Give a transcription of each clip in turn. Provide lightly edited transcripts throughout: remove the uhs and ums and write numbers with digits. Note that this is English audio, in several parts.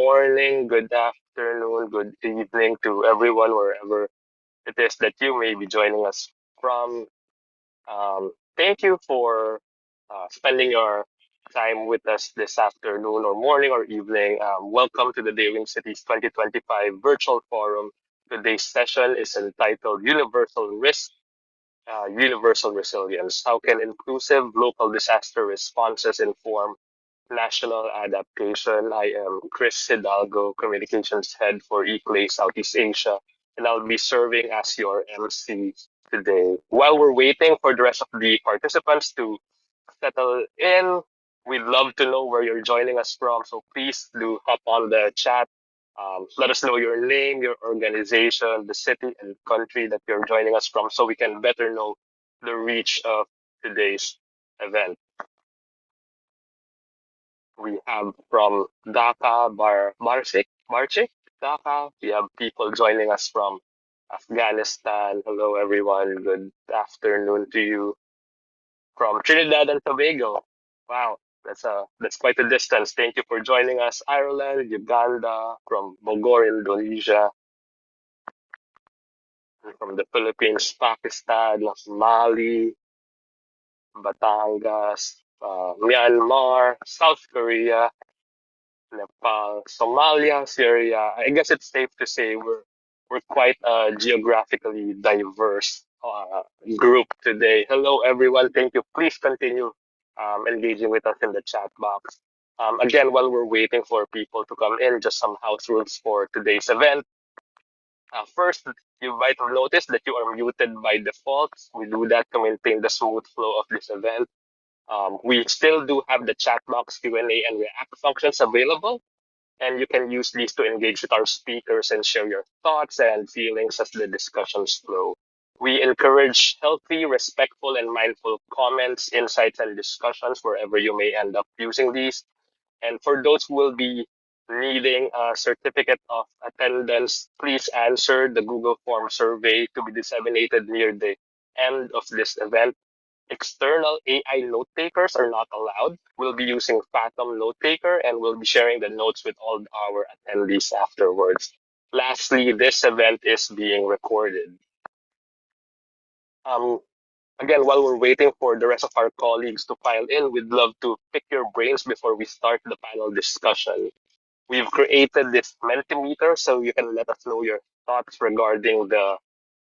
morning, good afternoon, good evening to everyone wherever it is that you may be joining us from. Thank you for spending your time with us this afternoon or morning or evening. Welcome to the Daring Cities 2025 Virtual Forum. Today's session is entitled Universal Risk, Universal Resilience. How can inclusive local disaster responses inform national adaptation? I am Chris Hidalgo, Communications Head for eClay Southeast Asia, and I'll be serving as your MC today. While we're waiting for the rest of the participants to settle in, we'd love to know where you're joining us from, so please do hop on the chat. Let us know your name, your organization, the city and country that you're joining us from so we can better know the reach of today's event. We have from Dhaka, Barchik, Dhaka. We have people joining us from Afghanistan. Hello, everyone. Good afternoon to you. From Trinidad and Tobago. Wow, that's quite a distance. Thank you for joining us. Ireland, Uganda, from Bogor, Indonesia, and from the Philippines, Pakistan, Mali, Batangas, Myanmar, South Korea, Nepal, Somalia, Syria. I guess it's safe to say we're quite a geographically diverse group today. Hello, everyone. Thank you. Please continue engaging with us in the chat box. Again, while we're waiting for people to come in, just some house rules for today's event. First, you might have noticed that you are muted by default. We do that to maintain the smooth flow of this event. We still do have the chat box, Q&A, and React functions available, and you can use these to engage with our speakers and share your thoughts and feelings as the discussions flow. We encourage healthy, respectful, and mindful comments, insights, and discussions wherever you may end up using these. And for those who will be needing a certificate of attendance, please answer the Google Form survey to be disseminated near the end of this event. External AI note takers are not allowed. We'll be using Phantom Note Taker and we'll be sharing the notes with all our attendees afterwards. Lastly, this event is being recorded. Um, Again, while we're waiting for the rest of our colleagues to file in, we'd love to pick your brains before we start the panel discussion. We've created this Mentimeter so you can let us know your thoughts regarding the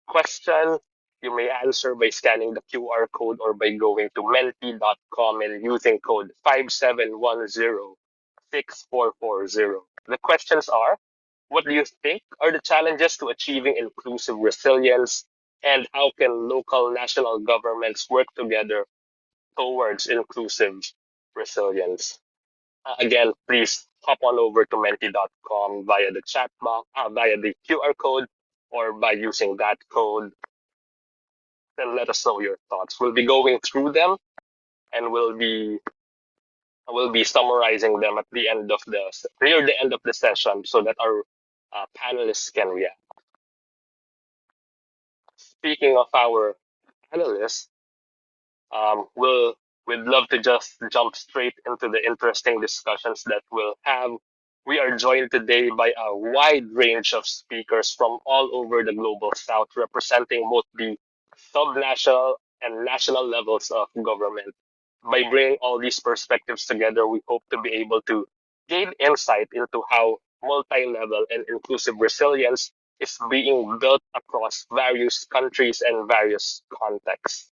question. You may answer by scanning the QR code or by going to menti.com and using code 57106440. The questions are, what do you think are the challenges to achieving inclusive resilience? And how can local national governments work together towards inclusive resilience? Again, please hop on over to menti.com via the chat box, via the QR code, or by using that code. Then let us know your thoughts. We'll be going through them, and we'll be summarizing them at the end of near the end of the session, so that our panelists can react. Speaking of our panelists, we'd love to just jump straight into the interesting discussions that we'll have. We are joined today by a wide range of speakers from all over the global south, representing both the subnational and national levels of government. By bringing all these perspectives together, we hope to be able to gain insight into how multi-level and inclusive resilience is being built across various countries and various contexts.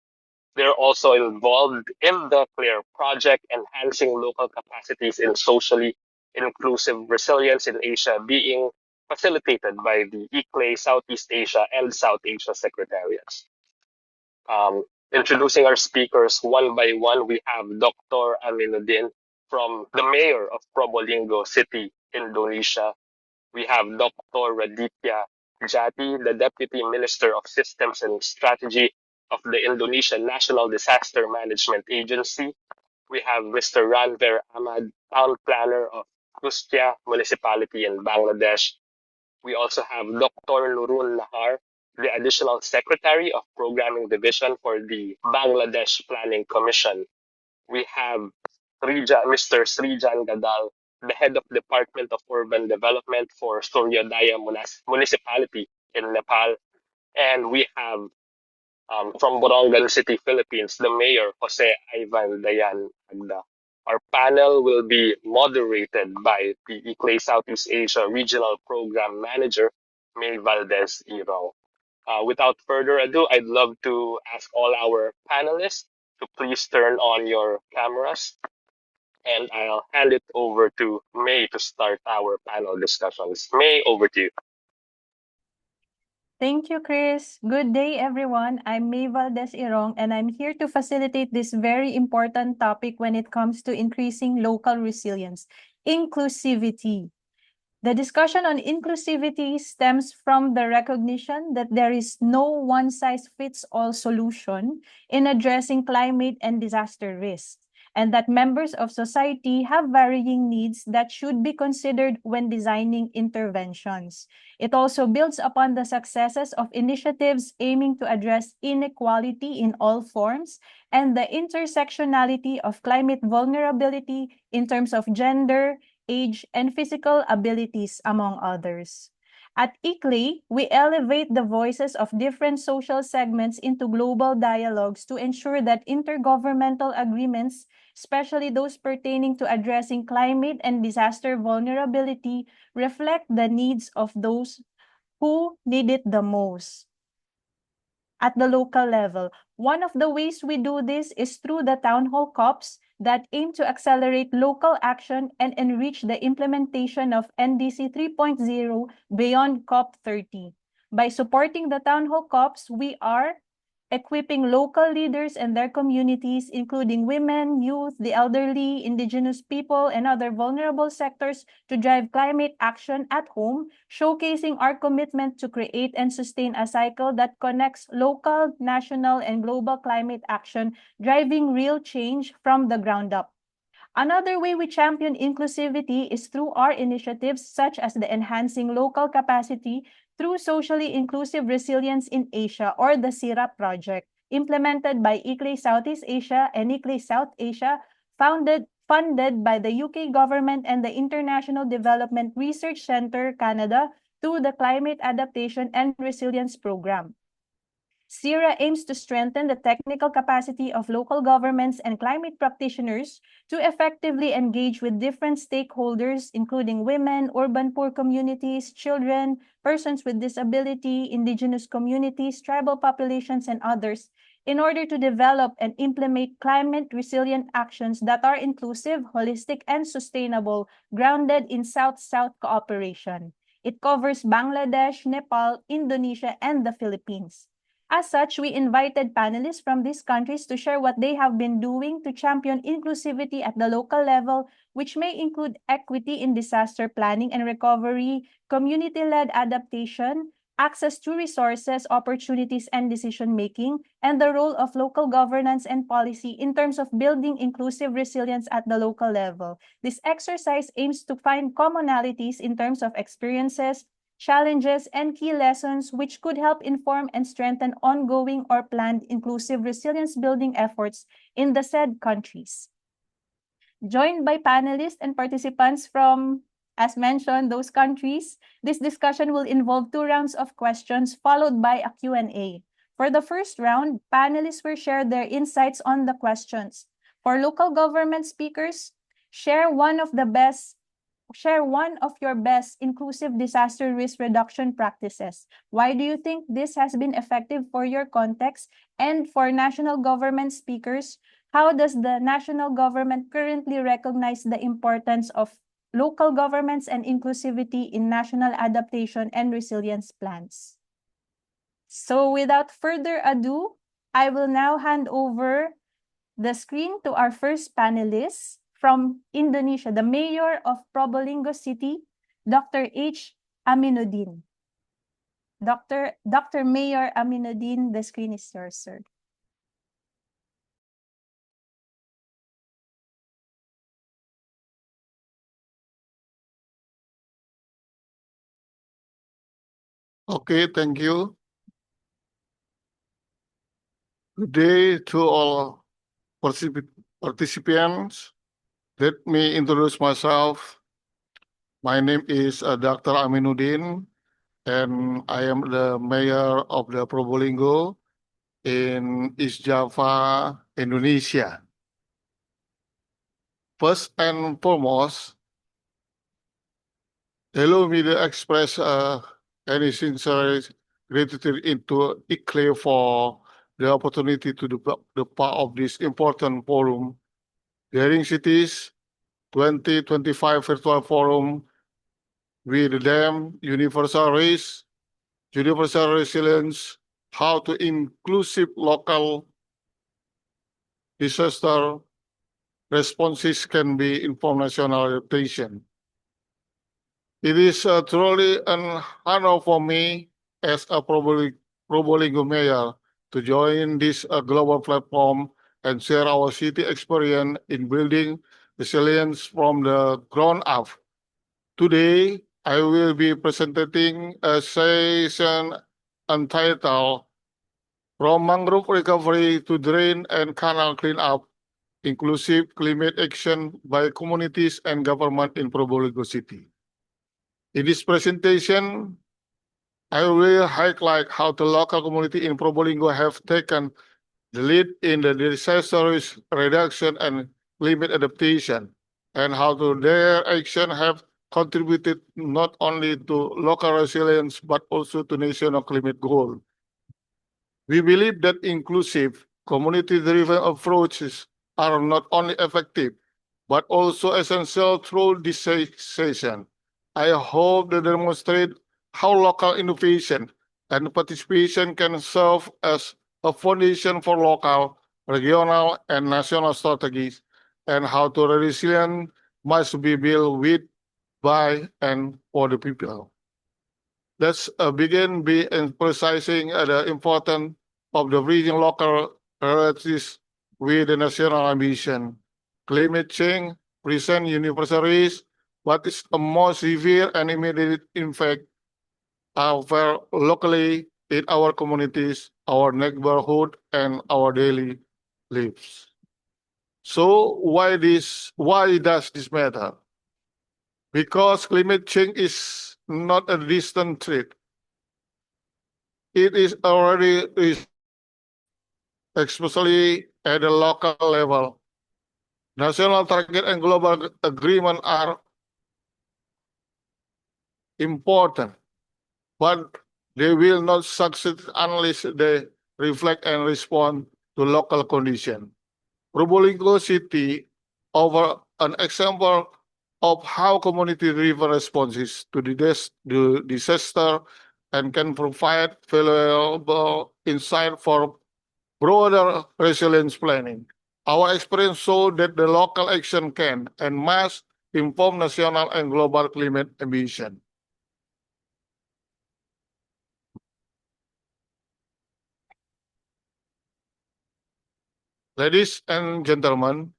They're also involved in the CLEAR project, enhancing local capacities in socially inclusive resilience in Asia, being facilitated by the ICLAY Southeast Asia and South Asia Secretariats. Introducing our speakers one by one, we have Dr. Aminuddin from the mayor of Probolinggo City, Indonesia. We have Dr. Raditya Jati, the Deputy Minister of Systems and Strategy of the Indonesian National Disaster Management Agency. We have Mr. Ranveer Ahmad, Town Planner of Kustia Municipality in Bangladesh. We also have Dr. Nurul Nahar, the Additional Secretary of Programming Division for the Bangladesh Planning Commission. We have Mr. Srijan Gadal, the head of Department of Urban Development for Suryodaya Municipality in Nepal. And we have from Borongan City, Philippines, the mayor, Jose Ivan Dayan Agda. Our panel will be moderated by the ICLEI Southeast Asia Regional Program Manager, May Valdez Irong. Without further ado, I'd love to ask all our panelists to please turn on your cameras, and I'll hand it over to May to start our panel discussions. May, over to you. Thank you, Chris. Good day, everyone. I'm May Valdez Irong, and I'm here to facilitate this very important topic when it comes to increasing local resilience, inclusivity. The discussion on inclusivity stems from the recognition that there is no one-size-fits-all solution in addressing climate and disaster risks, and that members of society have varying needs that should be considered when designing interventions. It also builds upon the successes of initiatives aiming to address inequality in all forms and the intersectionality of climate vulnerability in terms of gender, age, and physical abilities, among others. At ICLEI, we elevate the voices of different social segments into global dialogues to ensure that intergovernmental agreements, especially those pertaining to addressing climate and disaster vulnerability, reflect the needs of those who need it the most. At the local level, one of the ways we do this is through the town hall COPs that aim to accelerate local action and enrich the implementation of NDC 3.0 beyond COP 30. By supporting the town hall COPs, we are equipping local leaders and their communities, including women, youth, the elderly, indigenous people, and other vulnerable sectors, to drive climate action at home, showcasing our commitment to create and sustain a cycle that connects local, national, and global climate action, driving real change from the ground up. Another way we champion inclusivity is through our initiatives such as the Enhancing Local Capacity through Socially Inclusive Resilience in Asia, or the SIRA project, implemented by ICLEI Southeast Asia and ICLEI South Asia, funded by the UK government and the International Development Research Centre, Canada, through the Climate Adaptation and Resilience Program. SIRA aims to strengthen the technical capacity of local governments and climate practitioners to effectively engage with different stakeholders, including women, urban poor communities, children, persons with disability, indigenous communities, tribal populations, and others, in order to develop and implement climate-resilient actions that are inclusive, holistic, and sustainable, grounded in South-South cooperation. It covers Bangladesh, Nepal, Indonesia, and the Philippines. As such, we invited panelists from these countries to share what they have been doing to champion inclusivity at the local level, which may include equity in disaster planning and recovery, community-led adaptation, access to resources, opportunities, and decision-making, and the role of local governance and policy in terms of building inclusive resilience at the local level. This exercise aims to find commonalities in terms of experiences, challenges, and key lessons which could help inform and strengthen ongoing or planned inclusive resilience building efforts in the said countries. Joined by panelists and participants from, as mentioned, those countries, this discussion will involve 2 rounds of questions followed by a Q&A. For the first round, panelists will share their insights on the questions. For local government speakers, share one of your best inclusive disaster risk reduction practices. Why do you think this has been effective for your context? And for national government speakers, how does the national government currently recognize the importance of local governments and inclusivity in national adaptation and resilience plans? So without further ado, I will now hand over the screen to our first panelist from Indonesia, the Mayor of Probolinggo City, Dr. H. Aminuddin. Dr. Mayor Aminuddin, the screen is yours, sir. Okay, thank you. Good day to all participants. Let me introduce myself. My name is Dr. Aminuddin, and I am the mayor of the Probolinggo in East Java, Indonesia. First and foremost, allow me to express any sincere gratitude into ICLE for the opportunity to the part of this important forum, Daring Cities 2025 Virtual Forum with them Universal Race, Universal Resilience, how to inclusive local disaster responses can be informed national adaptation. It is truly an honor for me as a Probolinggo mayor to join this global platform and share our city experience in building resilience from the ground up. Today, I will be presenting a session entitled From Mangrove Recovery to Drain and Canal Cleanup, Inclusive Climate Action by Communities and Government in Probolinggo City. In this presentation, I will highlight how the local community in Probolinggo have taken the lead in the disaster risk reduction and climate adaptation, and how their action have contributed not only to local resilience but also to national climate goals. We believe that inclusive, community-driven approaches are not only effective, but also essential through this session. I hope to demonstrate how local innovation and participation can serve as a foundation for local, regional, and national strategies, and how to resilient must be built with, by, and for the people. Let's begin by emphasizing the importance of the bridging local realities with the national ambition. Climate change presents universal risk, but is a more severe and immediate impact are felt locally in our communities, our neighborhood, and our daily lives. So why does this matter? Because climate change is not a distant threat. It is already, especially at the local level. National target and global agreement are important, but they will not succeed unless they reflect and respond to local conditions. Probolinggo City offer an example of how community-driven responses to the disaster and can provide valuable insight for broader resilience planning. Our experience shows that the local action can and must inform national and global climate ambition. Ladies and gentlemen,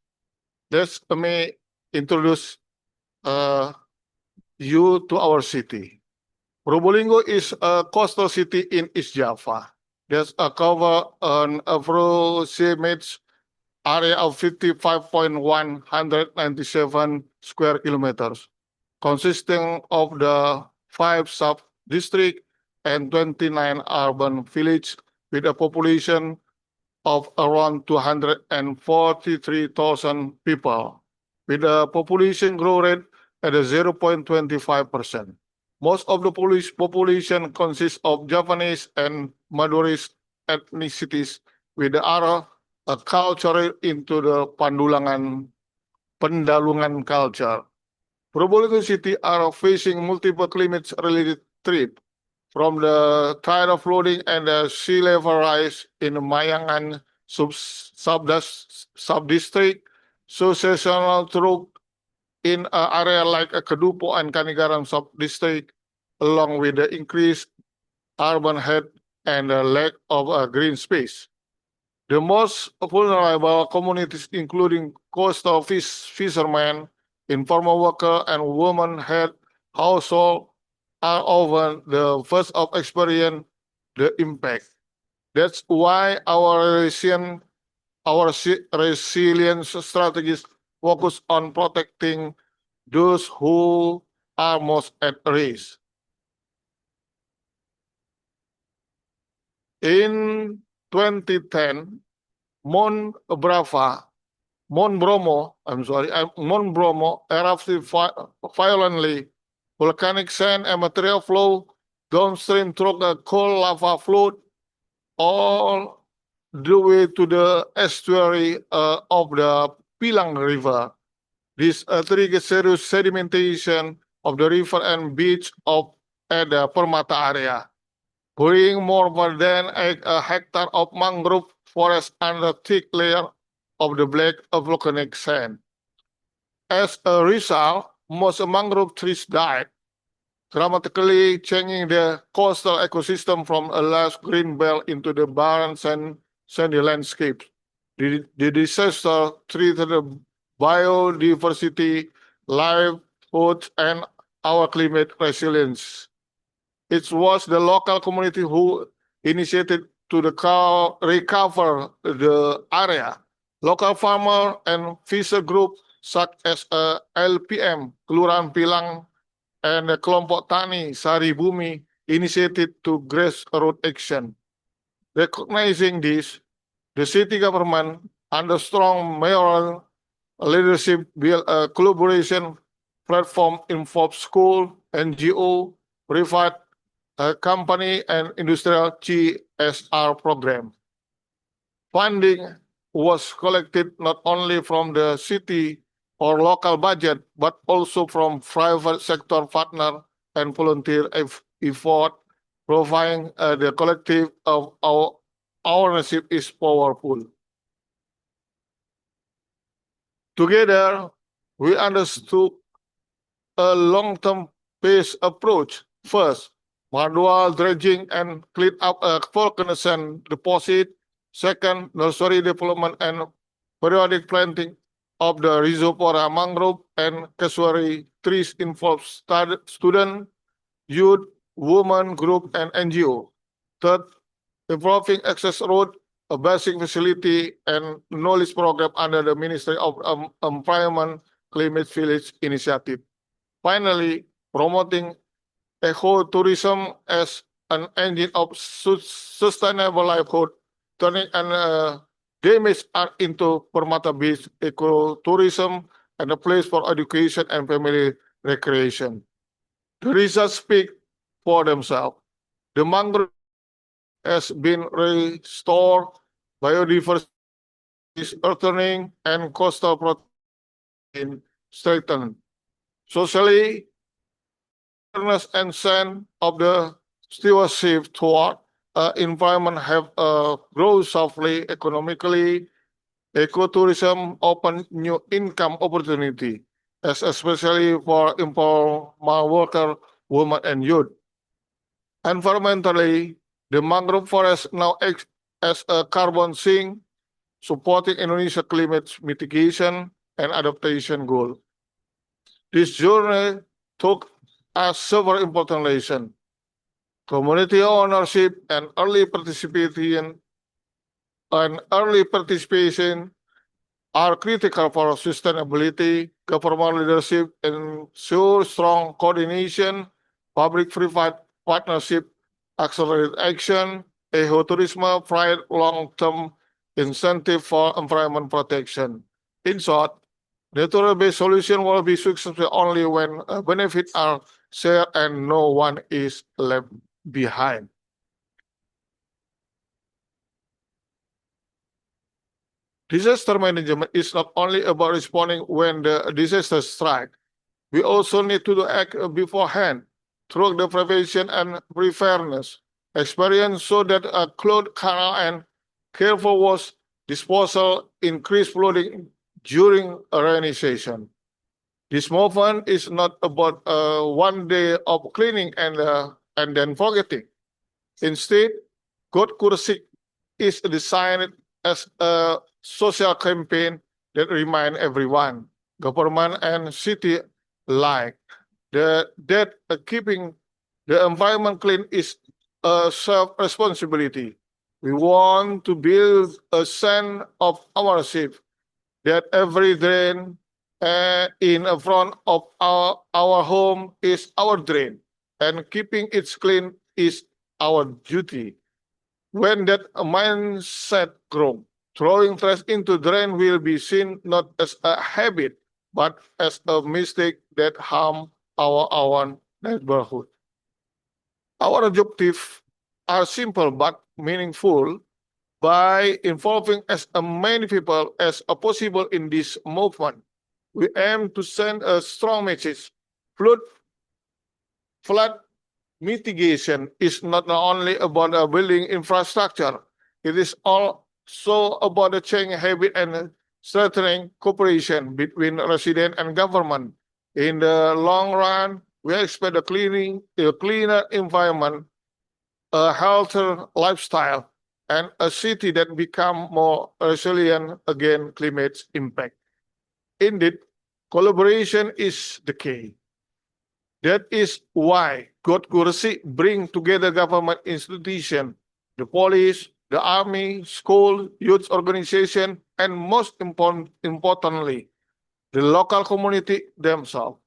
let me introduce you to our city. Probolinggo is a coastal city in East Java. There's a cover an approximate area of 55,197 square kilometers, consisting of the 5 sub-districts and 29 urban villages with a population of around 243,000 people, with a population growth rate at a 0.25%. Most of the Polish population consists of Javanese and Madurese ethnicities, with the other culture into the Pendalungan culture. Probolinggo City are facing multiple climate-related threats, from the tidal flooding and the sea level rise in the Mayangan sub-district, successional drought in an area like Kedupo and Kanigaran sub-district, along with the increased urban head and the lack of green space. The most vulnerable communities, including coastal fishermen, informal workers, and women-head households, are often the first of experience the impact. That's why our resilience strategies focus on protecting those who are most at risk. In 2010, Mount Brava, Mount Bromo, Mount Bromo erupted violently. Volcanic sand and material flow downstream through the cold lava flood all the way to the estuary of the Pilang River. This triggered serious sedimentation of the river and beach at the Permata area, burying more than a hectare of mangrove forest under a thick layer of the black volcanic sand. As a result, most mangrove trees died, dramatically changing the coastal ecosystem from a lush green belt into the barren sandy landscape. The disaster threatened biodiversity, livelihoods, and our climate resilience. It was the local community who initiated to recover the area. Local farmer and fisher group such as LPM, Kelurahan Pilang, and the Kelompok Tani Sari Bumi initiated to grassroots action. Recognizing this, the city government, under strong mayoral leadership, built a collaboration platform involved school, NGO, private company, and industrial CSR program. Funding was collected not only from the city or local budget, but also from private sector partner and volunteer effort, proving the collective of our ownership is powerful. Together, we understood a long-term phase approach. First, manual dredging and clean up a volcanic sand deposit. Second, nursery development and periodic planting of the rhizopora mangrove and casuary trees involve student, youth, women group, and NGO. Third, improving access road, a basic facility, and knowledge program under the Ministry of Environment Climate Village Initiative. Finally, promoting ecotourism as an engine of sustainable livelihood, turning damaged art into Permata-based ecotourism and a place for education and family recreation. The results speak for themselves. The mangrove has been restored, biodiversity is returning, and coastal protection strengthened. Socially, awareness and sense of the stewardship toward environment have grown softly economically. Ecotourism open new income opportunity, especially for informal worker, women, and youth. Environmentally, the mangrove forest now acts as a carbon sink, supporting Indonesia climate mitigation and adaptation goal. This journey took us several important lessons. Community ownership and early participation are critical for sustainability. Government leadership ensure strong coordination, public-private partnership, accelerated action, ecotourism provide long-term incentive for environment protection. In short, natural-based solution will be successful only when benefits are shared and no one is left behind. Disaster management is not only about responding when the disaster strikes. We also need to act beforehand through the prevention and preparedness. Experience show that a closed canal and careful waste disposal increase flooding during a rainy season. This movement is not about one day of cleaning and then forgetting. Instead, good courtesy is designed as a social campaign that remind everyone, government and city alike, that keeping the environment clean is a self-responsibility. We want to build a sense of ownership that every drain, in front of our home is our drain, and keeping it clean is our duty. When that mindset grows, throwing trash into drain will be seen not as a habit, but as a mistake that harm our neighborhood. Our objectives are simple but meaningful. By involving as many people as possible in this movement, we aim to send a strong message. Flood, flood mitigation is not only about building infrastructure, it is also about the change habit and strengthening cooperation between resident and government. In the long run, we expect a cleaner environment, a healthier lifestyle, and a city that become more resilient against climate impact. Indeed, collaboration is the key. That is why God Kursi bring together government institutions, the police, the army, school, youth organization, and most importantly, the local community themselves.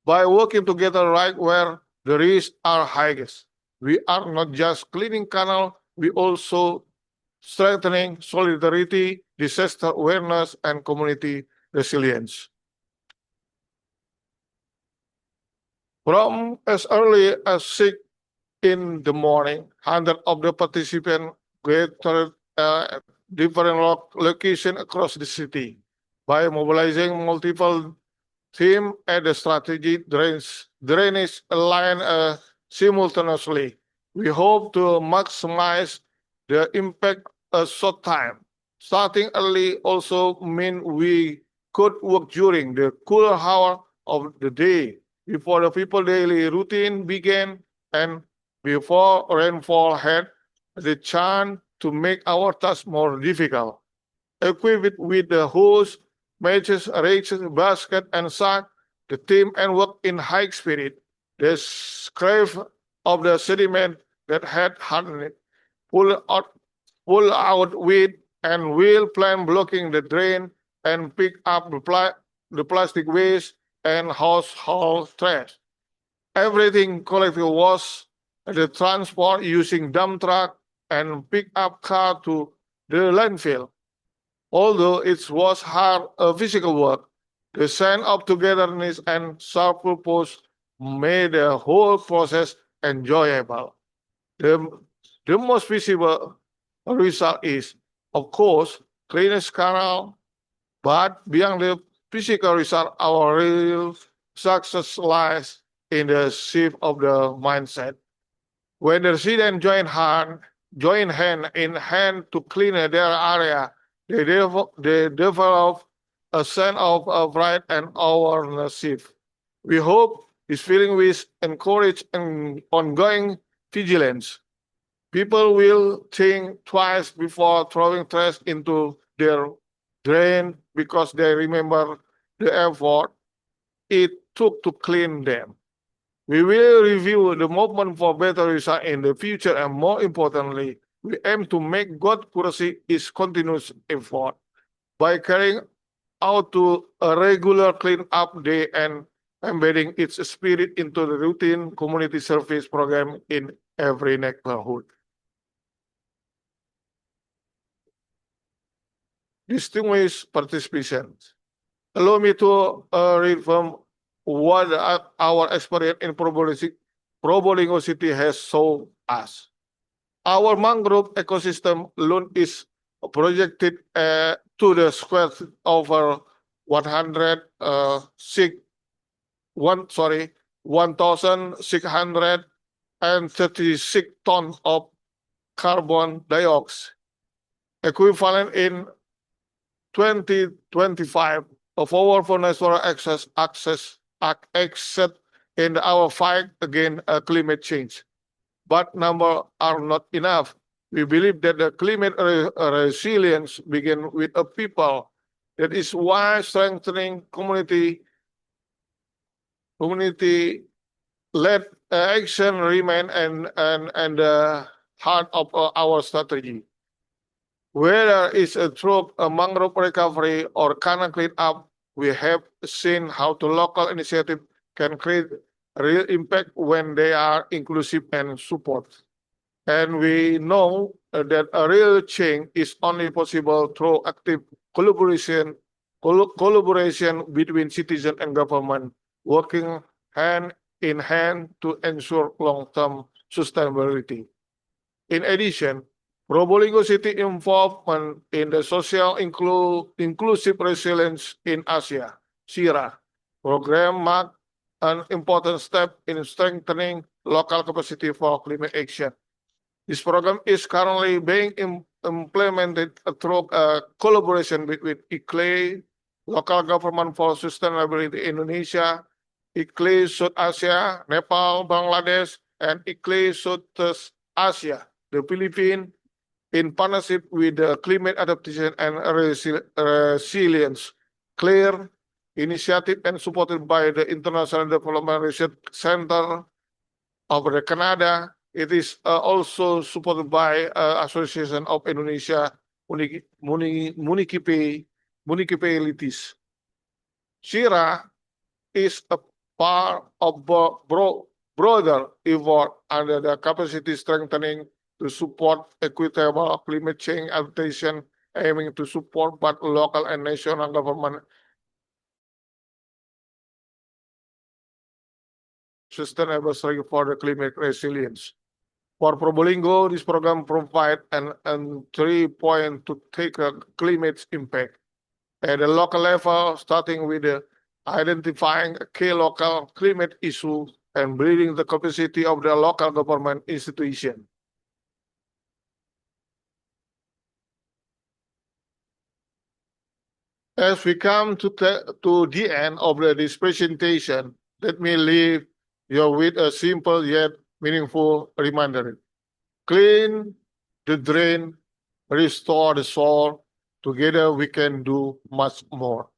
By working together right where the risks are highest, we are not just cleaning canal, we also strengthening solidarity, disaster awareness, and community resilience. From as early as 6 in the morning, hundreds of the participants gathered at different locations across the city. By mobilizing multiple teams and the strategy drainage line simultaneously, we hope to maximize the impact a short time. Starting early also mean we could work during the cooler hour of the day before the people daily routine began and before rainfall had the chance to make our task more difficult. Equipped with the hose, matches, rakes, basket, and sack, the team and work in high spirit. The scrape of the sediment that had hardened, pull out, pull out weed and wheel plant blocking the drain and pick up the plastic waste and household trash. Everything collected was the transport using dump truck and pick-up car to the landfill. Although it was hard physical work, the sense of togetherness and self-purpose made the whole process enjoyable. The, the most visible result is, of course, cleanest canal, but beyond the physical result, our real success lies in the shift of the mindset. When the residents join hand in hand to clean their area, they develop a sense of pride and ownership. We hope this feeling will encourage an ongoing vigilance. People will think twice before throwing trash into their drain because they remember the effort it took to clean them. We will review the movement for better result in the future, and more importantly, we aim to make God Kurasi its continuous effort by carrying out to a regular clean-up day and embedding its spirit into the routine community service program in every neighborhood. Distinguished participants, allow me to reaffirm what our experience in Probolinggo City has shown us. Our mangrove ecosystem alone is projected to the square over 1,636 tons of carbon dioxide, equivalent in 2025 of our natural access except in our fight against climate change. But numbers are not enough. We believe that the climate resilience begins with a people. That is why strengthening community-led action remain and the heart of our strategy. Whether it's through a mangrove recovery or canal cleanup, we have seen how the local initiative can create a real impact when they are inclusive and support. And we know that a real change is only possible through active collaboration between citizen and government, working hand in hand to ensure long-term sustainability. In addition, Probolinggo City involvement in the social inclusive resilience in Asia, SIRA, program marked an important step in strengthening local capacity for climate action. This program is currently being implemented through a collaboration between ICLEI, Local Government for Sustainability Indonesia, ICLEI South Asia, Nepal, Bangladesh, and ICLEI Southeast Asia, the Philippines, in partnership with the Climate Adaptation and Resilience CLEAR initiative and supported by the International Development Research Center of the Canada. It is also supported by Association of Indonesia Municipalities. SIRA is a part of broader effort under the capacity strengthening to support equitable climate change adaptation, aiming to support both local and national government sustainable strategy for the climate resilience. For Probolinggo, this program provides an entry point to take a climate impact at the local level, starting with identifying key local climate issues and building the capacity of the local government institution. As we come to the end of this presentation, let me leave you with a simple yet meaningful reminder. Clean the drain, restore the soil. Together we can do much more.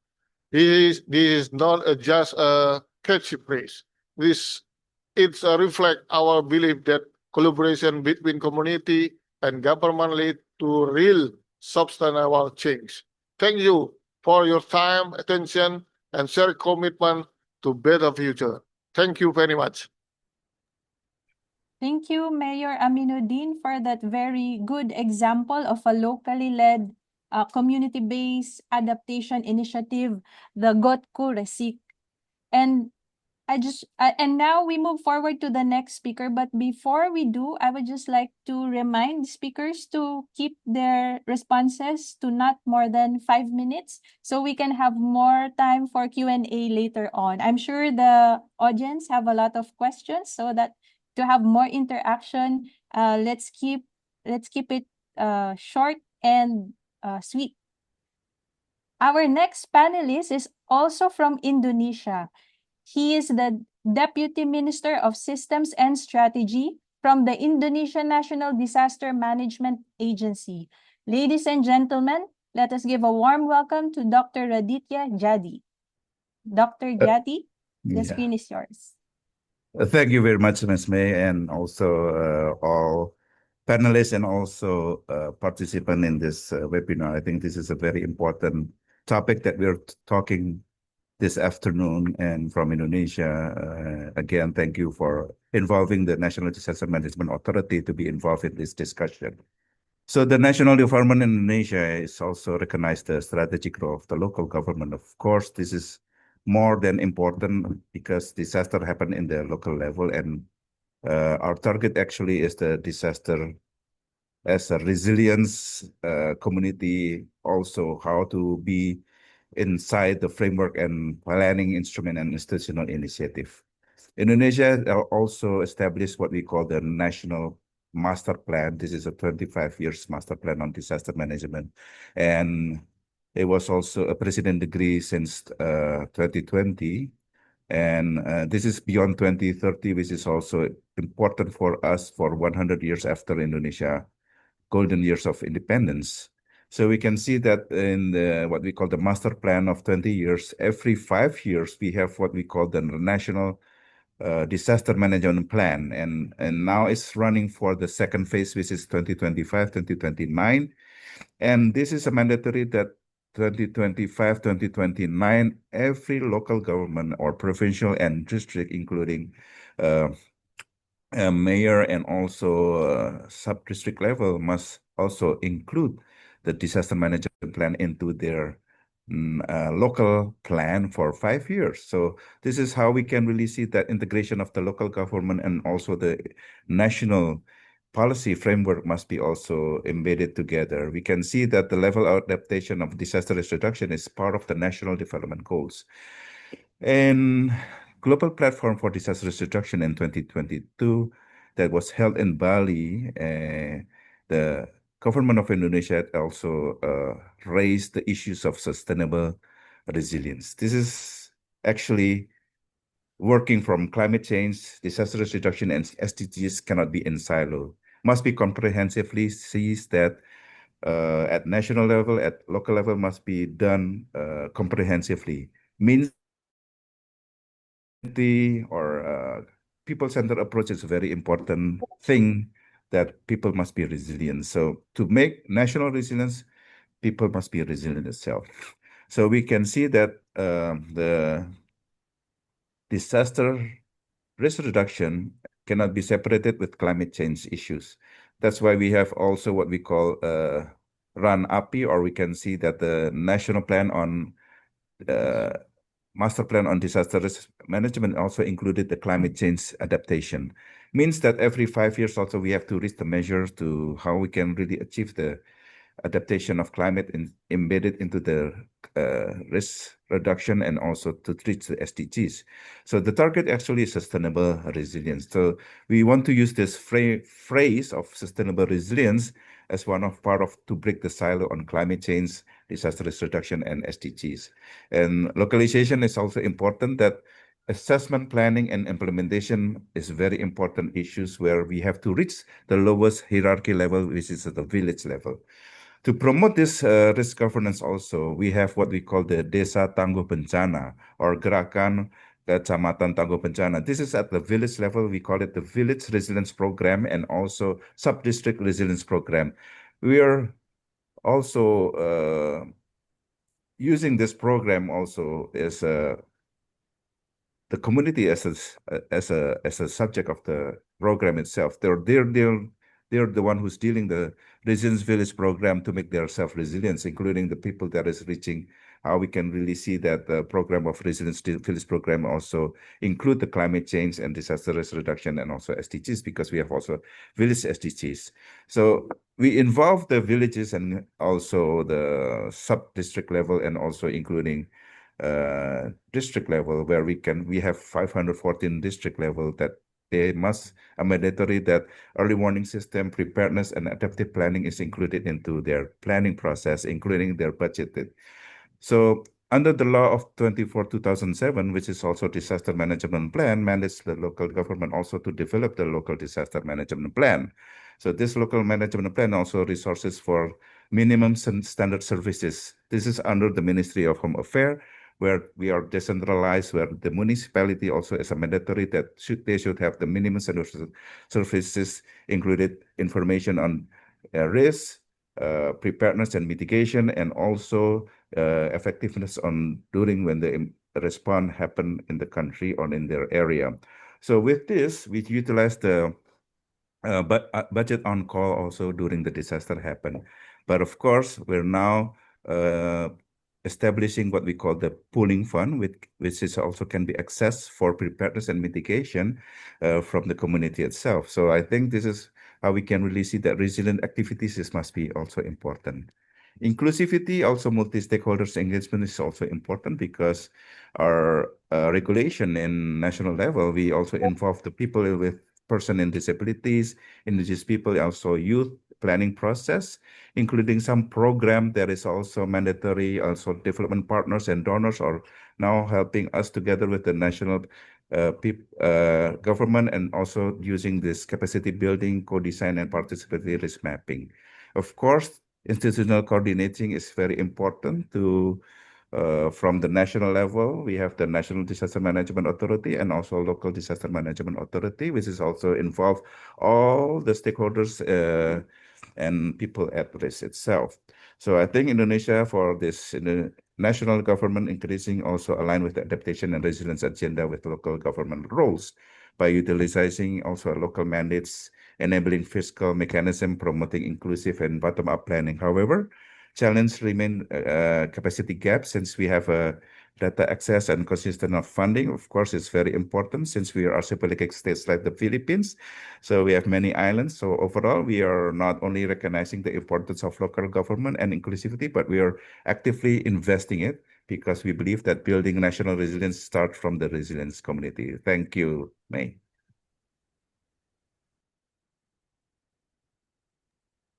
This is not just a catchy phrase. It's a reflect our belief that collaboration between community and government lead to real substantial change. Thank you for your time, attention, and shared commitment to better future. Thank you very much. Thank you, Mayor Aminuddin, for that very good example of a locally led community-based adaptation initiative, the Gotku Resik. And and now we move forward to the next speaker. But before we do, I would just like to remind speakers to keep their responses to not more than 5 minutes, so we can have more time for Q&A later on. I'm sure the audience have a lot of questions, so that to have more interaction, let's keep it short and sweet. Our next panelist is also from Indonesia. He is the Deputy Minister of Systems and Strategy from the Indonesia National Disaster Management Agency. Ladies and gentlemen, let us give a warm welcome to Dr. Raditya Jadi. Dr. Jadi, the screen is yours. Thank you very much, Ms. May, and also all panelists and also participants in this webinar. I think this is a very important topic that we're talking this afternoon, and from Indonesia. Again, thank you for involving the National Disaster Management Authority to be involved in this discussion. So the national environment in Indonesia is also recognized the strategic role of the local government. Of course, this is more than important because disaster happen in the local level, and our target actually is the disaster as a resilience community, also how to be inside the framework and planning instrument and institutional initiative. Indonesia also established what we call the National Master Plan. This is a 25 years master plan on disaster management. And it was also a president degree since 2020. And this is beyond 2030, which is also important for us for 100 years after Indonesia golden years of independence. So we can see that in what we call the master plan of 20 years, every 5 years, we have what we call the National Disaster Management Plan. And now it's running for the second phase, which is 2025, 2029. And this is a mandatory that 2025, 2029, every local government or provincial and district, including uh, mayor and also sub-district level, must also include the disaster management plan into their local plan for 5 years. So this is how we can really see that integration of the local government and also the national policy framework must be also embedded together. We can see that the level of adaptation of disaster risk reduction is part of the national development goals. And global platform for disaster risk reduction in 2022 that was held in Bali, the government of Indonesia also raised the issues of sustainable resilience. This is actually working from climate change, disaster risk reduction, and SDGs cannot be in silo. Must be comprehensively sees that at national level, at local level, must be done comprehensively. Means community or people-centered approach is a very important thing that people must be resilient. So to make national resilience, people must be resilient itself. So we can see that the disaster risk reduction cannot be separated with climate change issues. That's why we have also what we call RAN API, or we can see that the national plan on master plan on disaster risk management also included the climate change adaptation. Means that every 5 years also we have to reach the measures to how we can really achieve the adaptation of climate embedded into the risk reduction and also to reach the SDGs. So the target actually is sustainable resilience. So we want to use this phrase of sustainable resilience as one of part of to break the silo on climate change, disaster risk reduction, and SDGs. And localization is also important, that assessment, planning, and implementation is very important issues where we have to reach the lowest hierarchy level, which is at the village level. To promote this risk governance also, we have what we call the Desa Tangguh Bencana or Gerakan Kecamatan Tangguh Bencana. This is at the village level. We call it the Village Resilience Program and also Sub-District Resilience Program. We are also using this program also as the community as a subject of the program itself. They're the one who's dealing the Resilience Village program to make their self-resilience, including the people that is reaching. How we can really see that the program of Resilience Village program also include the climate change and disaster risk reduction and also SDGs, because we have also village SDGs. So we involve the villages and also the sub-district level and also including district level, where we have 514 district level that they must a mandatory that early warning system, preparedness, and adaptive planning is included into their planning process, including their budgeted. So under the law of 24/2007, which is also disaster management plan, mandates the local government also to develop the local disaster management plan. So this local management plan also resources for minimum standard services. This is under the Ministry of Home Affairs, where we are decentralized, where the municipality also is a mandatory that they should have the minimum standard services, included information on risk, preparedness and mitigation, and also effectiveness on during when the response happen in the country or in their area. So with this, we utilize the budget on call also during the disaster happen. But of course, we're now establishing what we call the pooling fund, which is also can be accessed for preparedness and mitigation from the community itself. So I think this is how we can really see that resilient activities must be also important. Inclusivity, also multi-stakeholders engagement is also important, because our regulation in national level, we also involve the people with person in disabilities, indigenous people, also youth planning process, including some program that is also mandatory. Also development partners and donors are now helping us together with the national government, and also using this capacity building, co-design, and participatory risk mapping. Of course, institutional coordinating is very important to from the national level. We have the National Disaster Management Authority and also Local Disaster Management Authority, which is also involve all the stakeholders and people at risk itself. So I think Indonesia for this in the national government increasing also aligned with the adaptation and resilience agenda with local government roles by utilizing also local mandates, enabling fiscal mechanism, promoting inclusive and bottom-up planning. However, challenge remain capacity gap since we have a data access and consistent of funding. Of course, it's very important since we are archipelagic states like the Philippines. So we have many islands. So overall, we are not only recognizing the importance of local government and inclusivity, but we are actively investing it because we believe that building national resilience starts from the resilience community. Thank you, May.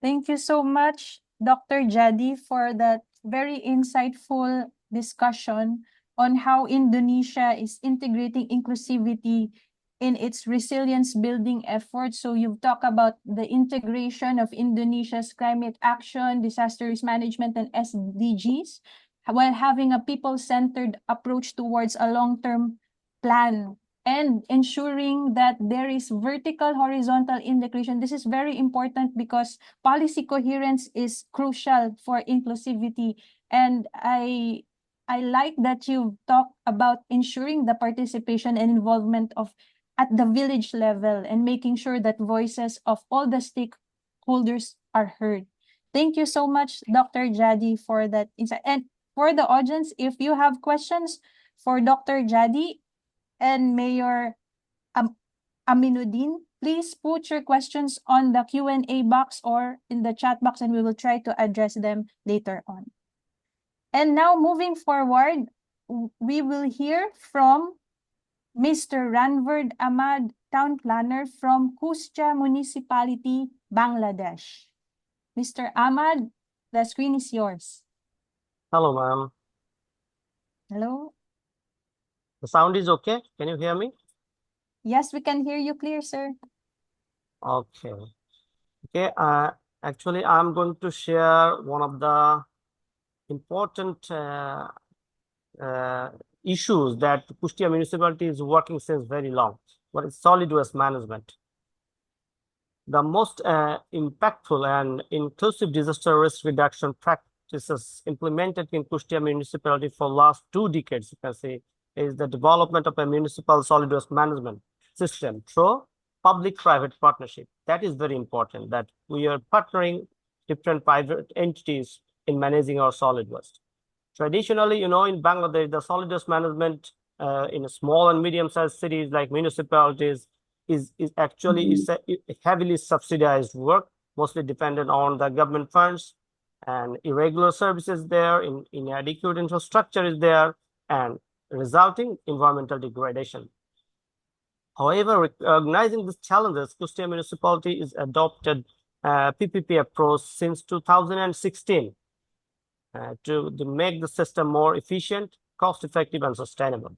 Thank you so much, Dr. Jadi, for that very insightful discussion on how Indonesia is integrating inclusivity in its resilience building efforts. So you've talked about the integration of Indonesia's climate action, disaster risk management, and SDGs, while having a people-centered approach towards a long-term plan and ensuring that there is vertical, horizontal integration. This is very important because policy coherence is crucial for inclusivity. And I like that you talk about ensuring the participation and involvement of at the village level and making sure that voices of all the stakeholders are heard. Thank you so much, Dr. Jadi, for that insight. And for the audience, if you have questions for Dr. Jadi and Mayor Aminuddin, please put your questions on the Q&A box or in the chat box, and we will try to address them later on. And now moving forward, we will hear from Mr. Ranvard Ahmad, Town Planner from Kustia Municipality, Bangladesh. Mr. Ahmad, the screen is yours. Hello, ma'am. Hello. The sound is okay? Can you hear me? Yes, we can hear you clear, sir. Okay. Okay. Actually, I'm going to share one of the important issues that Kustia municipality is working since very long. What is solid waste management? The most impactful and inclusive disaster risk reduction practices implemented in Kustia municipality for last 2 decades, you can say, is the development of a municipal solid waste management system through public-private partnership. That is very important, that we are partnering different private entities in managing our solid waste. Traditionally, in Bangladesh, the solid waste management in small and medium-sized cities like municipalities is actually heavily subsidized work, mostly dependent on the government funds, and irregular services there, inadequate infrastructure is there, and resulting environmental degradation. However, recognizing these challenges, Kustia municipality is adopted PPP approach since 2016 to make the system more efficient, cost-effective, and sustainable.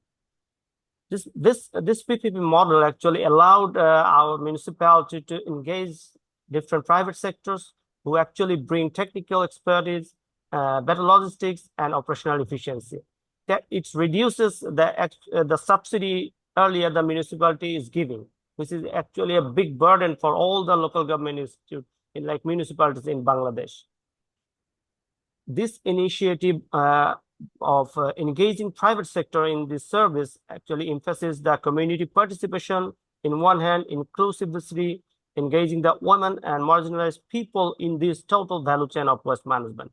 This PPP model actually allowed our municipality to engage different private sectors who actually bring technical expertise, better logistics, and operational efficiency. That it reduces the subsidy earlier the municipality is giving, which is actually a big burden for all the local government institutes like municipalities in Bangladesh. This initiative of engaging private sector in this service actually emphasizes the community participation, in one hand, inclusivity, engaging the women and marginalized people in this total value chain of waste management,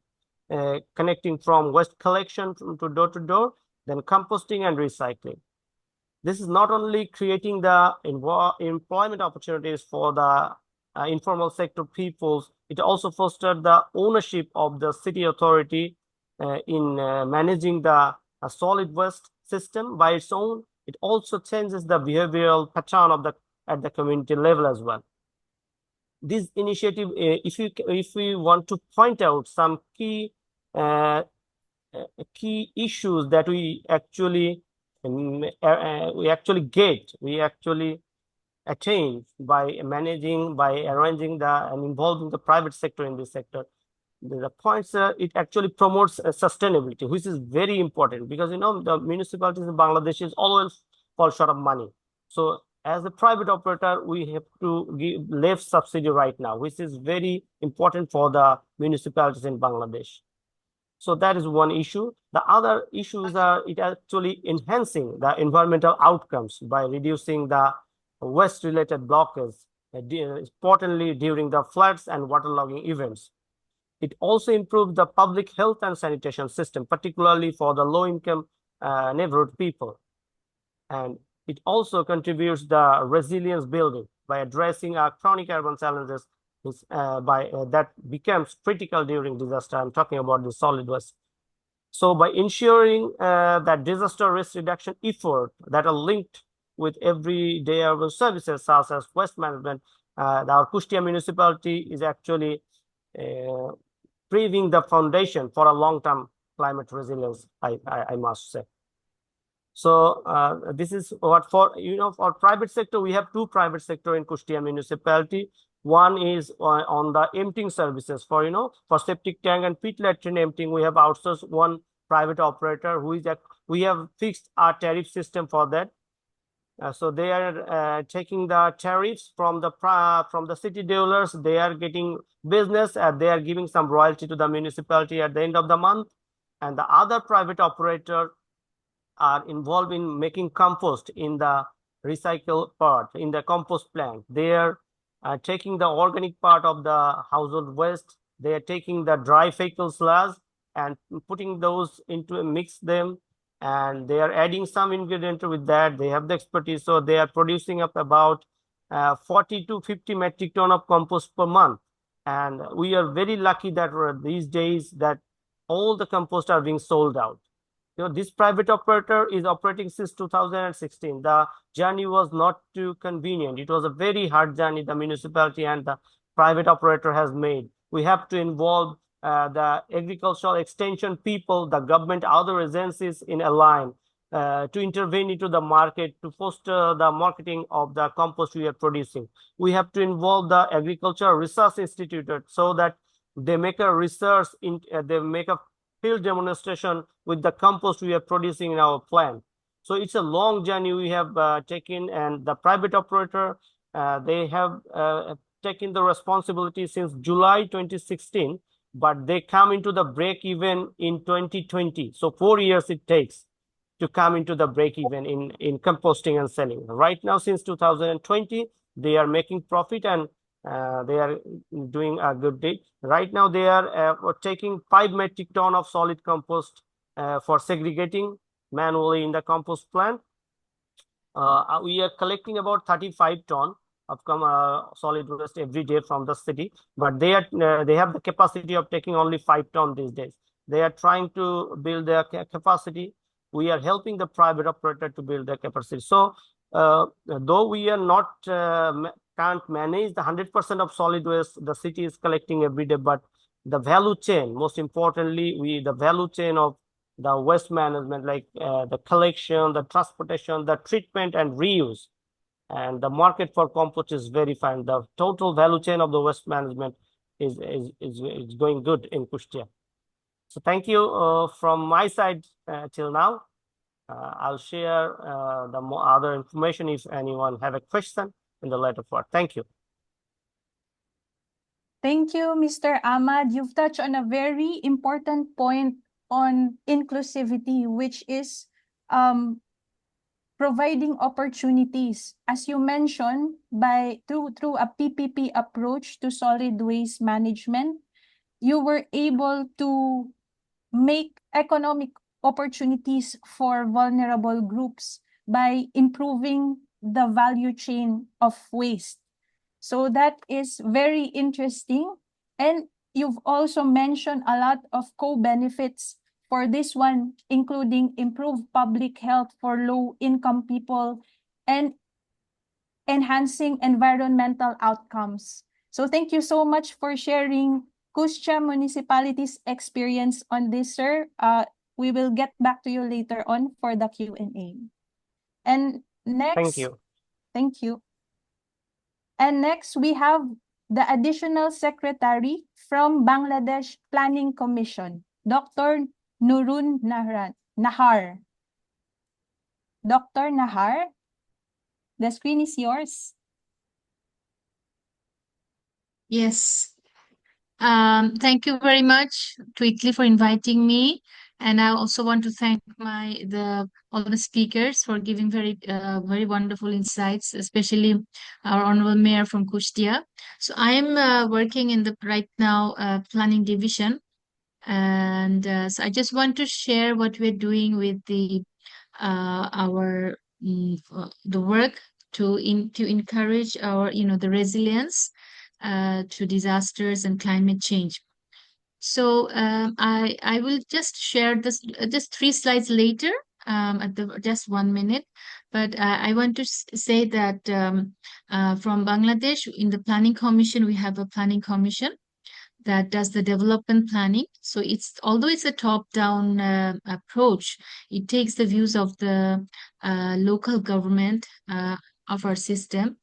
connecting from waste collection to door, then composting and recycling. This is not only creating the employment opportunities for the informal sector peoples, it also fostered the ownership of the city authority in managing the solid waste system by its own. It also changes the behavioral pattern of at the community level as well. This initiative, if we want to point out some key issues that we actually attain by managing, by arranging and involving the private sector in this sector. The points, it actually promotes sustainability, which is very important because, the municipalities in Bangladesh is always fall short of money. So as a private operator, we have to give less subsidy right now, which is very important for the municipalities in Bangladesh. So that is one issue. The other issues are it actually enhancing the environmental outcomes by reducing the waste-related blockage, importantly during the floods and waterlogging events. It also improves the public health and sanitation system, particularly for the low-income neighborhood people. And it also contributes the resilience building by addressing our chronic urban challenges that becomes critical during disaster. I'm talking about the solid waste. So by ensuring that disaster risk reduction effort that are linked with everyday urban services such as waste management, our Kustia municipality is actually paving the foundation for a long-term climate resilience, I must say. So this is what for for private sector. We have two private sector in Kustia municipality. One is on the emptying services for for septic tank and pit latrine emptying. We have outsourced one private operator who is we have fixed our tariff system for that. So they are taking the tariffs from the city dealers. They are getting business and they are giving some royalty to the municipality at the end of the month. And the other private operator are involved in making compost in the recycle part, in the compost plant. They are taking the organic part of the household waste. They are taking the dry fecal sludge and putting those into mix them. And they are adding some ingredient with that. They have the expertise. So they are producing up about 40 to 50 metric ton of compost per month. And we are very lucky that these days that all the compost are being sold out. This private operator is operating since 2016. The journey was not too convenient. It was a very hard journey the municipality and the private operator has made. We have to involve the agricultural extension people, the government, other agencies in a line to intervene into the market to foster the marketing of the compost we are producing. We have to involve the Agricultural Research Institute so that they make a research, they make a field demonstration with the compost we are producing in our plant. So it's a long journey we have taken, and the private operator, they have taken the responsibility since July 2016, but they come into the break even in 2020. So 4 years it takes to come into the break even in composting and selling. Right now, since 2020, they are making profit and they are doing a good deal. Right now, they are taking 5 metric ton of solid compost for segregating manually in the compost plant. We are collecting about 35 ton of solid waste every day from the city, but they have the capacity of taking only 5 ton these days. They are trying to build their capacity. We are helping the private operator to build their capacity. So though we are not can't manage the 100% of solid waste the city is collecting every day, but the value chain, most importantly, the value chain of the waste management, like the collection, the transportation, the treatment and reuse, and the market for compost is very fine. The total value chain of the waste management is going good in Kustia. So thank you from my side till now. I'll share the other information if anyone have a question in the later part. Thank you. Thank you, Mr. Ahmad. You've touched on a very important point on inclusivity, which is providing opportunities. As you mentioned, through a PPP approach to solid waste management, you were able to make economic opportunities for vulnerable groups by improving the value chain of waste. So that is very interesting. And you've also mentioned a lot of co-benefits for this one, including improved public health for low-income people and enhancing environmental outcomes. So thank you so much for sharing Kustia Municipality's experience on this, sir. We will get back to you later on for the Q&A. And next, Thank you. Thank you. And next, we have the Additional Secretary from Bangladesh Planning Commission, Dr. Nurun Nahar. Dr. Nahar, The screen is yours. Yes. Thank you very much to ICLI for inviting me. And I also want to thank all the speakers for giving very wonderful insights, especially our Honorable Mayor from Kustia. So I am working in the right now planning division. And so I just want to share what we're doing with the work to encourage the resilience to disasters and climate change. So I will just share this just 3 slides later at the just 1 minute. But I want to say that from Bangladesh in the Planning Commission, we have a Planning Commission that does the development planning. So although it's a top-down approach, it takes the views of the local government of our system.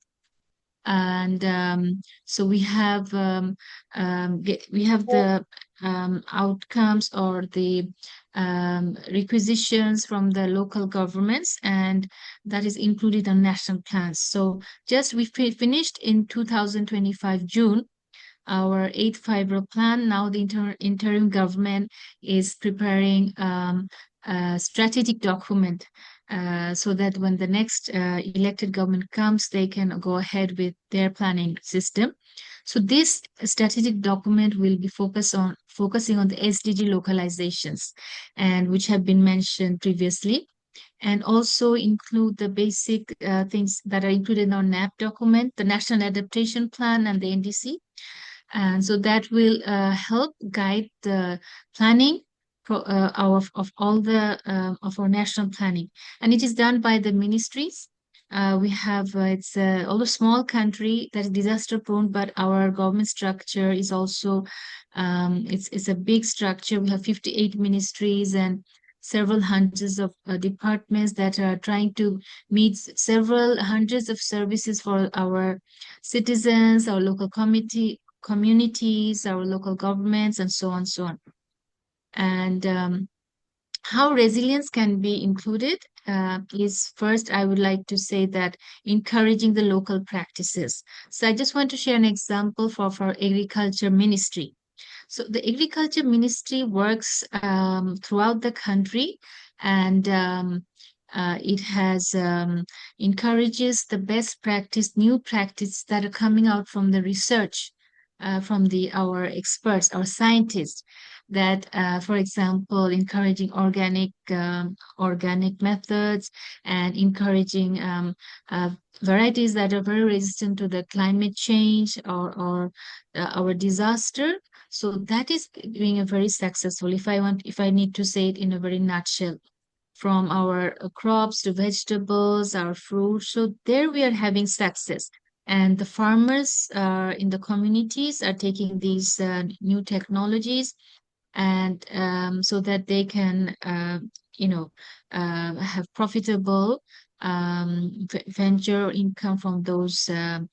And so we have the outcomes or the requisitions from the local governments, and that is included on national plans. So just we finished in 2025 June our 8th 5-year plan. Now the interim government is preparing a strategic document so that when the next elected government comes, they can go ahead with their planning system. So this strategic document will be focusing on the SDG localizations, and which have been mentioned previously, and also include the basic things that are included in our NAP document, the National Adaptation Plan and the NDC. And so that will help guide the planning of all of our national planning. And it is done by the ministries. We have it's although small country that is disaster prone, but our government structure is also it's a big structure. We have 58 ministries and several hundreds of departments that are trying to meet several hundreds of services for our citizens, our local communities, our local governments, and so on, so on. And how resilience can be included is first, I would like to say that encouraging the local practices. So I just want to share an example for Agriculture Ministry. So the Agriculture Ministry works throughout the country, and it has encourages the best practice, new practice that are coming out from the research from our experts, our scientists, that, for example, encouraging organic methods and encouraging varieties that are very resistant to the climate change or our disaster. So that is being a very successful. If I need to say it in a very nutshell, from our crops to vegetables, our fruits. So there we are having success. And the farmers in the communities are taking these new technologies, and so that they can, have profitable venture income from those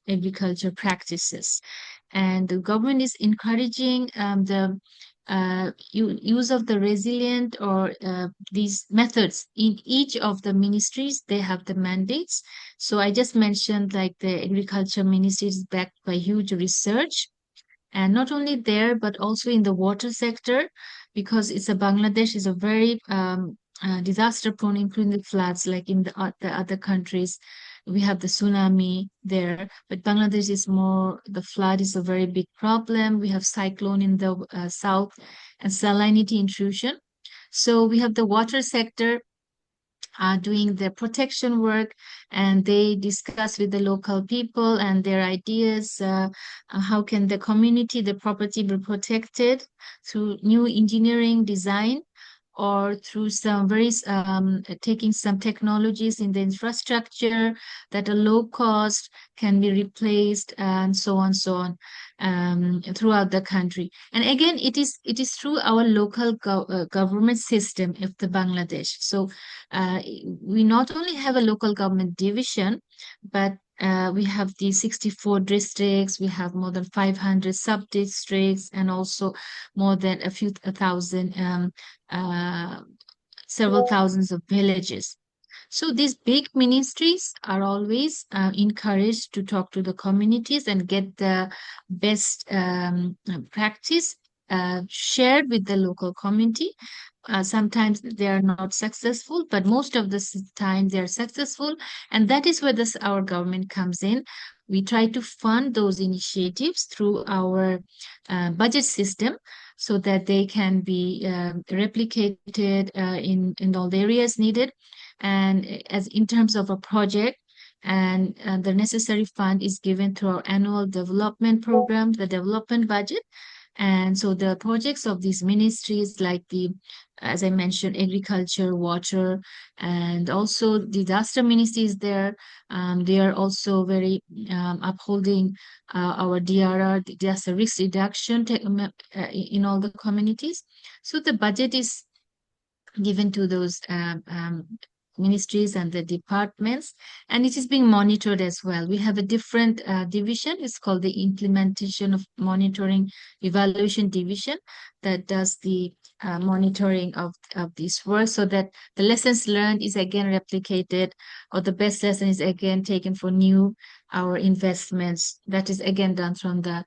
agriculture practices. And the government is encouraging the use of the resilient or these methods in each of the ministries. They have the mandates. So I just mentioned like the agriculture ministry is backed by huge research, and not only there but also in the water sector, because Bangladesh is a very disaster prone, including the floods, like in the other countries. We have the tsunami there, but Bangladesh is more, the flood is a very big problem. We have cyclone in the south and salinity intrusion. So we have the water sector doing the protection work, and they discuss with the local people and their ideas. How can the community, the property be protected through new engineering design, or through some taking some technologies in the infrastructure that are low cost can be replaced, and so on, throughout the country. And again, it is through our local government system of the Bangladesh. So we not only have a local government division, but we have the 64 districts, we have more than 500 sub-districts, and also more than several thousands of villages. So these big ministries are always encouraged to talk to the communities and get the best practice shared with the local community. Sometimes they are not successful, but most of the time they are successful. And that is where our government comes in. We try to fund those initiatives through our budget system so that they can be replicated in all the areas needed. And as in terms of a project, and the necessary fund is given through our annual development program, the development budget. And so the projects of these ministries, like as I mentioned, agriculture, water, and also disaster ministries there, they are also very upholding our DRR, disaster risk reduction in all the communities. So the budget is given to those ministries and the departments, and it is being monitored as well. We have a different division. It's called the Implementation of Monitoring Evaluation Division that does the monitoring of this work, so that the lessons learned is again replicated, or the best lesson is again taken for our investments. That is again done from the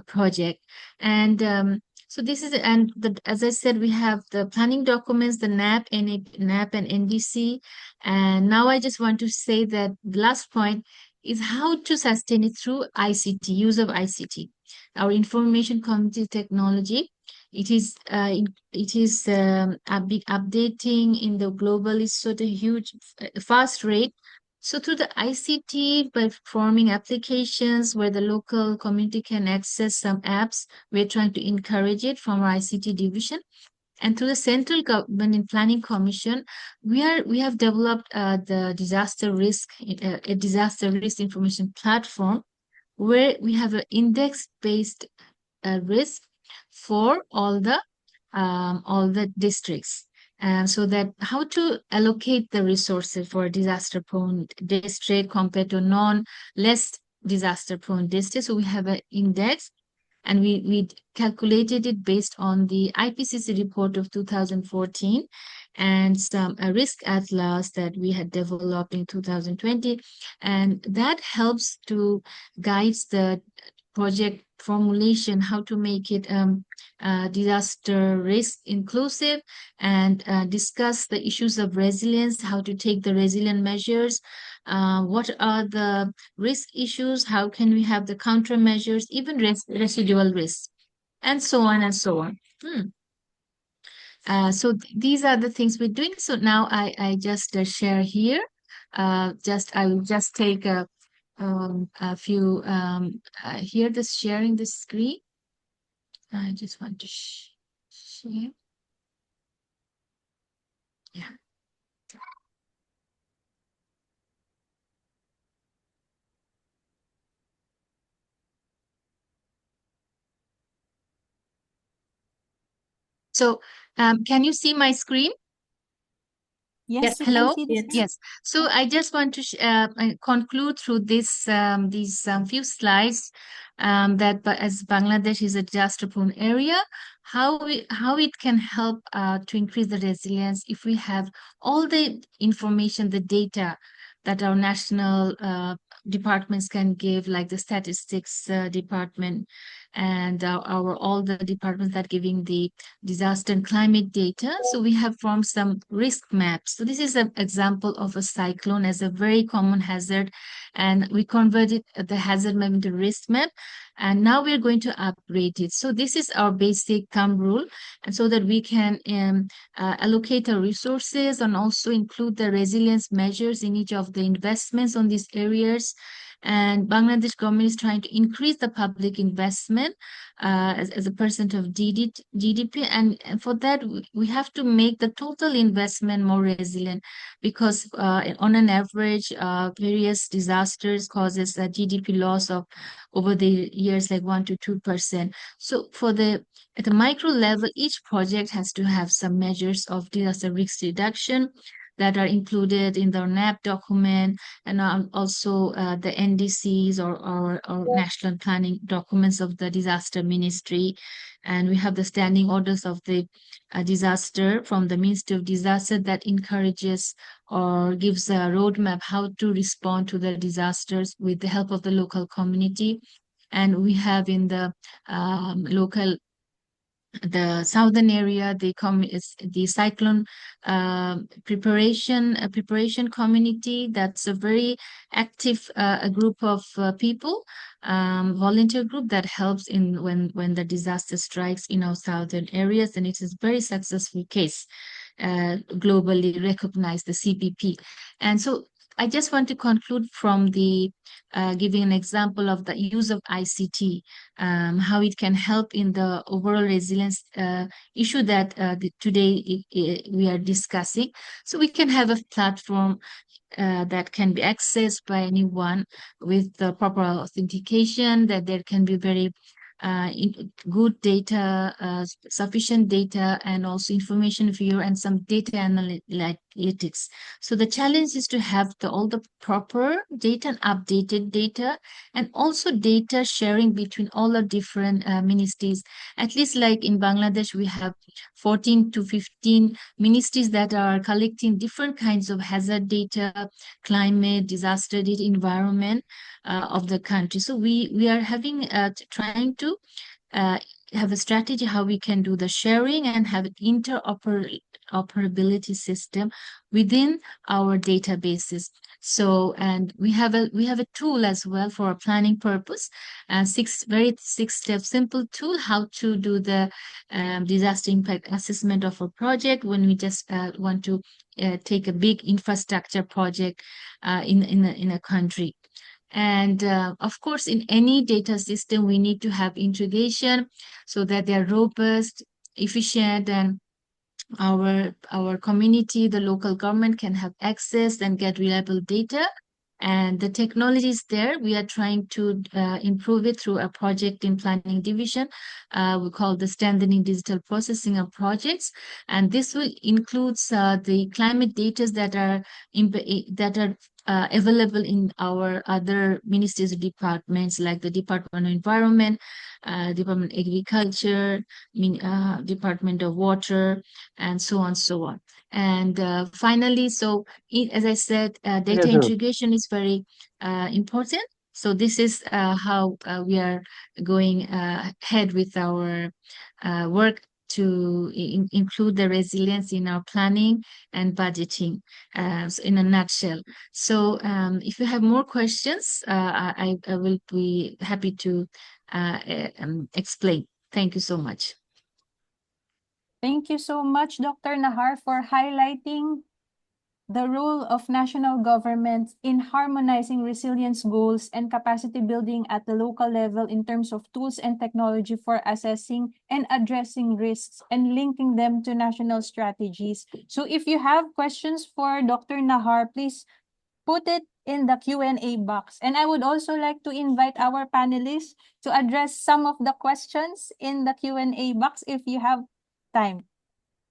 project. And so this is, and as I said, we have the planning documents, the NAP, NAP and NDC. And now I just want to say that the last point is how to sustain it through ICT, use of ICT. Our information community technology, it is updating in the globally sort of huge, fast rate. So through the ICT, by forming applications where the local community can access some apps, we're trying to encourage it from our ICT division. And through the Central Government and Planning Commission, we have developed the disaster risk information platform, where we have an index-based risk for all the districts. So that how to allocate the resources for disaster-prone district compared to less disaster-prone districts. So we have an index, and we calculated it based on the IPCC report of 2014 and some risk atlas that we had developed in 2020. And that helps to guide the project formulation, how to make it disaster risk inclusive, and discuss the issues of resilience, how to take the resilient measures, what are the risk issues, how can we have the countermeasures, even residual risks, and so on and so on. So these are the things we're doing. So now I just share here. I will just take a few here, this sharing the screen. I just want to share. Yeah. So can you see my screen? Yes, we hello. can see the screen. Yes. So I just want to conclude through these few slides that as Bangladesh is a disaster-prone area, how it can help to increase the resilience if we have all the information, the data that our national departments can give, like the statistics department and all the departments that giving the disaster and climate data. So we have formed some risk maps. So this is an example of a cyclone as a very common hazard, and we converted the hazard map into risk map, and now we're going to upgrade it. So this is our basic thumb rule, and so that we can allocate our resources and also include the resilience measures in each of the investments on these areas. And Bangladesh government is trying to increase the public investment as a percent of GDP. And for that, we have to make the total investment more resilient, because on an average, various disasters causes a GDP loss of over the years like 1 to 2%. So at the micro level, each project has to have some measures of disaster risk reduction. that are included in the NAP document, and also the NDCs or national planning documents of the disaster ministry. And we have the standing orders of the disaster from the Ministry of Disaster that encourages or gives a roadmap how to respond to the disasters with the help of the local community. And we have in the the southern area, the cyclone preparation community. That's a very active group of people, volunteer group that helps in when the disaster strikes in our southern areas, and it is very successful case, globally recognized, the CPP. And so I just want to conclude from the giving an example of the use of ICT, how it can help in the overall resilience issue that today we are discussing. So we can have a platform that can be accessed by anyone with the proper authentication, that there can be very good data, sufficient data, and also information viewer and some data analytics. So the challenge is to have all the proper data and updated data, and also data sharing between all the different ministries. At least like in Bangladesh, we have 14 to 15 ministries that are collecting different kinds of hazard data, climate, disaster data, environment of the country. So we are having trying to have a strategy how we can do the sharing and have an interoperability system within our databases. So, and we have a tool as well for planning purpose, six-step simple tool how to do the disaster impact assessment of a project when we just want to take a big infrastructure project in a country. And of course, in any data system, we need to have integration so that they're robust, efficient, and our community, the local government can have access and get reliable data. And the technology is there. We are trying to improve it through a project in planning division. We call the strengthening digital processing of projects. And this will include the climate data that are available in our other ministries departments, like the Department of Environment, Department of Agriculture, Department of Water, and so on, so on. And finally, so as I said, data integration is very important. So this is how we are going ahead with our work to include the resilience in our planning and budgeting, so in a nutshell. So if you have more questions, I will be happy to explain. Thank you so much. Thank you so much, Dr. Nahar, for highlighting the role of national governments in harmonizing resilience goals and capacity building at the local level in terms of tools and technology for assessing and addressing risks and linking them to national strategies. So if you have questions for Dr. Nahar, please put it in the Q&A box. And I would also like to invite our panelists to address some of the questions in the Q&A box if you have time.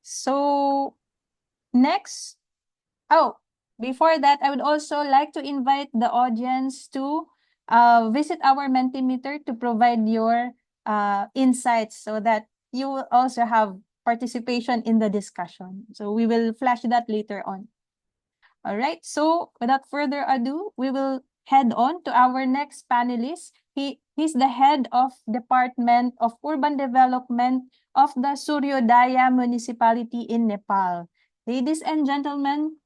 So next, before that, I would also like to invite the audience to visit our Mentimeter to provide your insights so that you will also have participation in the discussion. So we will flash that later on. All right, so without further ado, we will head on to our next panelist. He's the head of Department of Urban Development of the Suryodaya Municipality in Nepal. Ladies and gentlemen,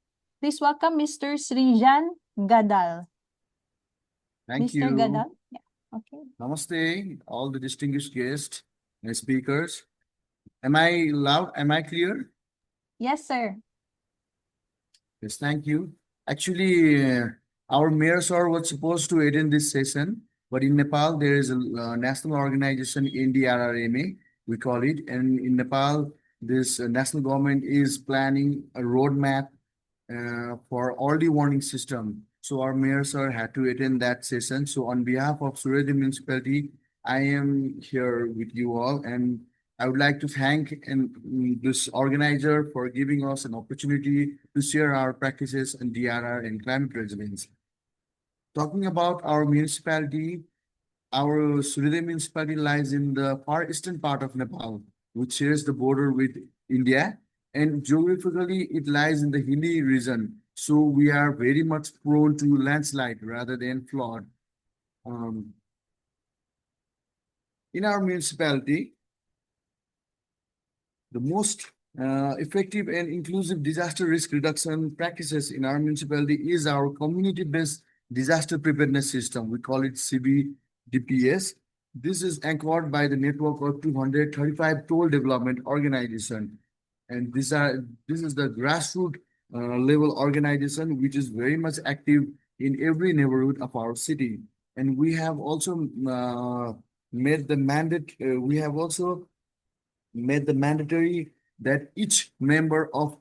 please welcome Mr. Srijan Gadal. Thank Mr. you. Gadal. Yeah. Okay. Namaste, all the distinguished guests and speakers. Am I loud? Am I clear? Yes, sir. Yes, thank you. Actually, our mayor sir was supposed to attend this session, but in Nepal, there is a national organization, NDRRMA, we call it. And in Nepal, this national government is planning a roadmap for early warning system. So our mayor sir had to attend that session. So on behalf of Suryodaya Municipality, I am here with you all, and I would like to thank this organizer for giving us an opportunity to share our practices in DRR and climate resilience. Talking about our municipality, our Surya municipality lies in the far eastern part of Nepal, which shares the border with India. And geographically, it lies in the hilly region. So we are very much prone to landslide rather than flood. In our municipality, the most effective and inclusive disaster risk reduction practices in our municipality is our community-based disaster preparedness system. We call it CBDPS. This is anchored by the network of 235 toll development organization. And this is the grassroots level organization, which is very much active in every neighborhood of our city. And we have also made the mandate, we have also made the mandatory that each member of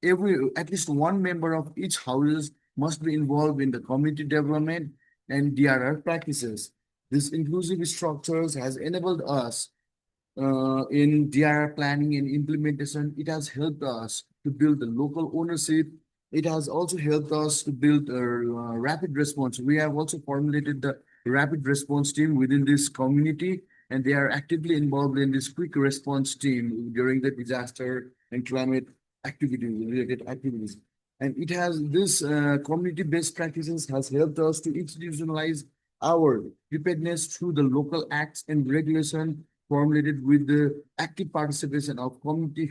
at least one member of each houses must be involved in the community development and DRR practices. This inclusive structures has enabled us in DRR planning and implementation. It has helped us to build the local ownership. It has also helped us to build a rapid response. We have also formulated the rapid response team within this community, and they are actively involved in this quick response team during the disaster and climate related activities. And it has this community-based practices has helped us to institutionalize our preparedness through the local acts and regulation formulated with the active participation of community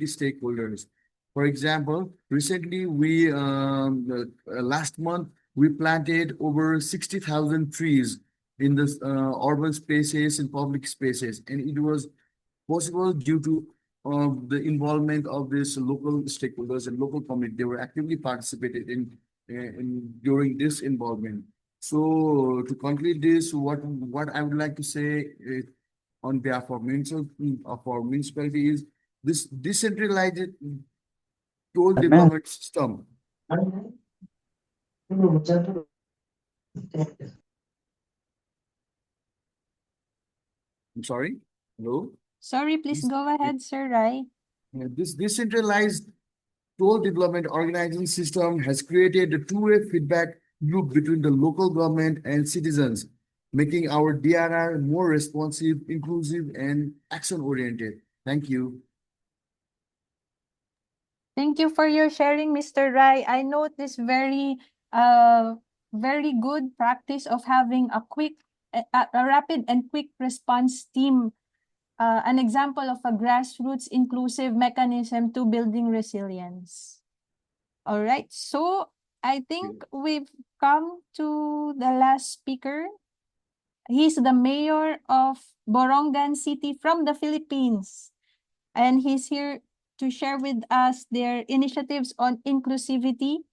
stakeholders. For example, recently last month we planted over 60,000 trees in the urban spaces and public spaces, and it was possible due to the involvement of these local stakeholders and local community. They were actively participated in during this involvement. So to conclude this, what I would like to say on behalf of our municipality is this decentralized toll development system. I'm sorry. Hello. Sorry, please go ahead, Sir Rai. This decentralized toll development organizing system has created a two-way feedback loop between the local government and citizens, making our DRR more responsive, inclusive, and action-oriented. Thank you. Thank you for your sharing, Mr. Rai. I note this very good practice of having a rapid and quick response team, an example of a grassroots inclusive mechanism to building resilience. All right, so I think we've come to the last speaker. He's the mayor of Borongan City from the Philippines, and he's here to share with us their initiatives on inclusivity.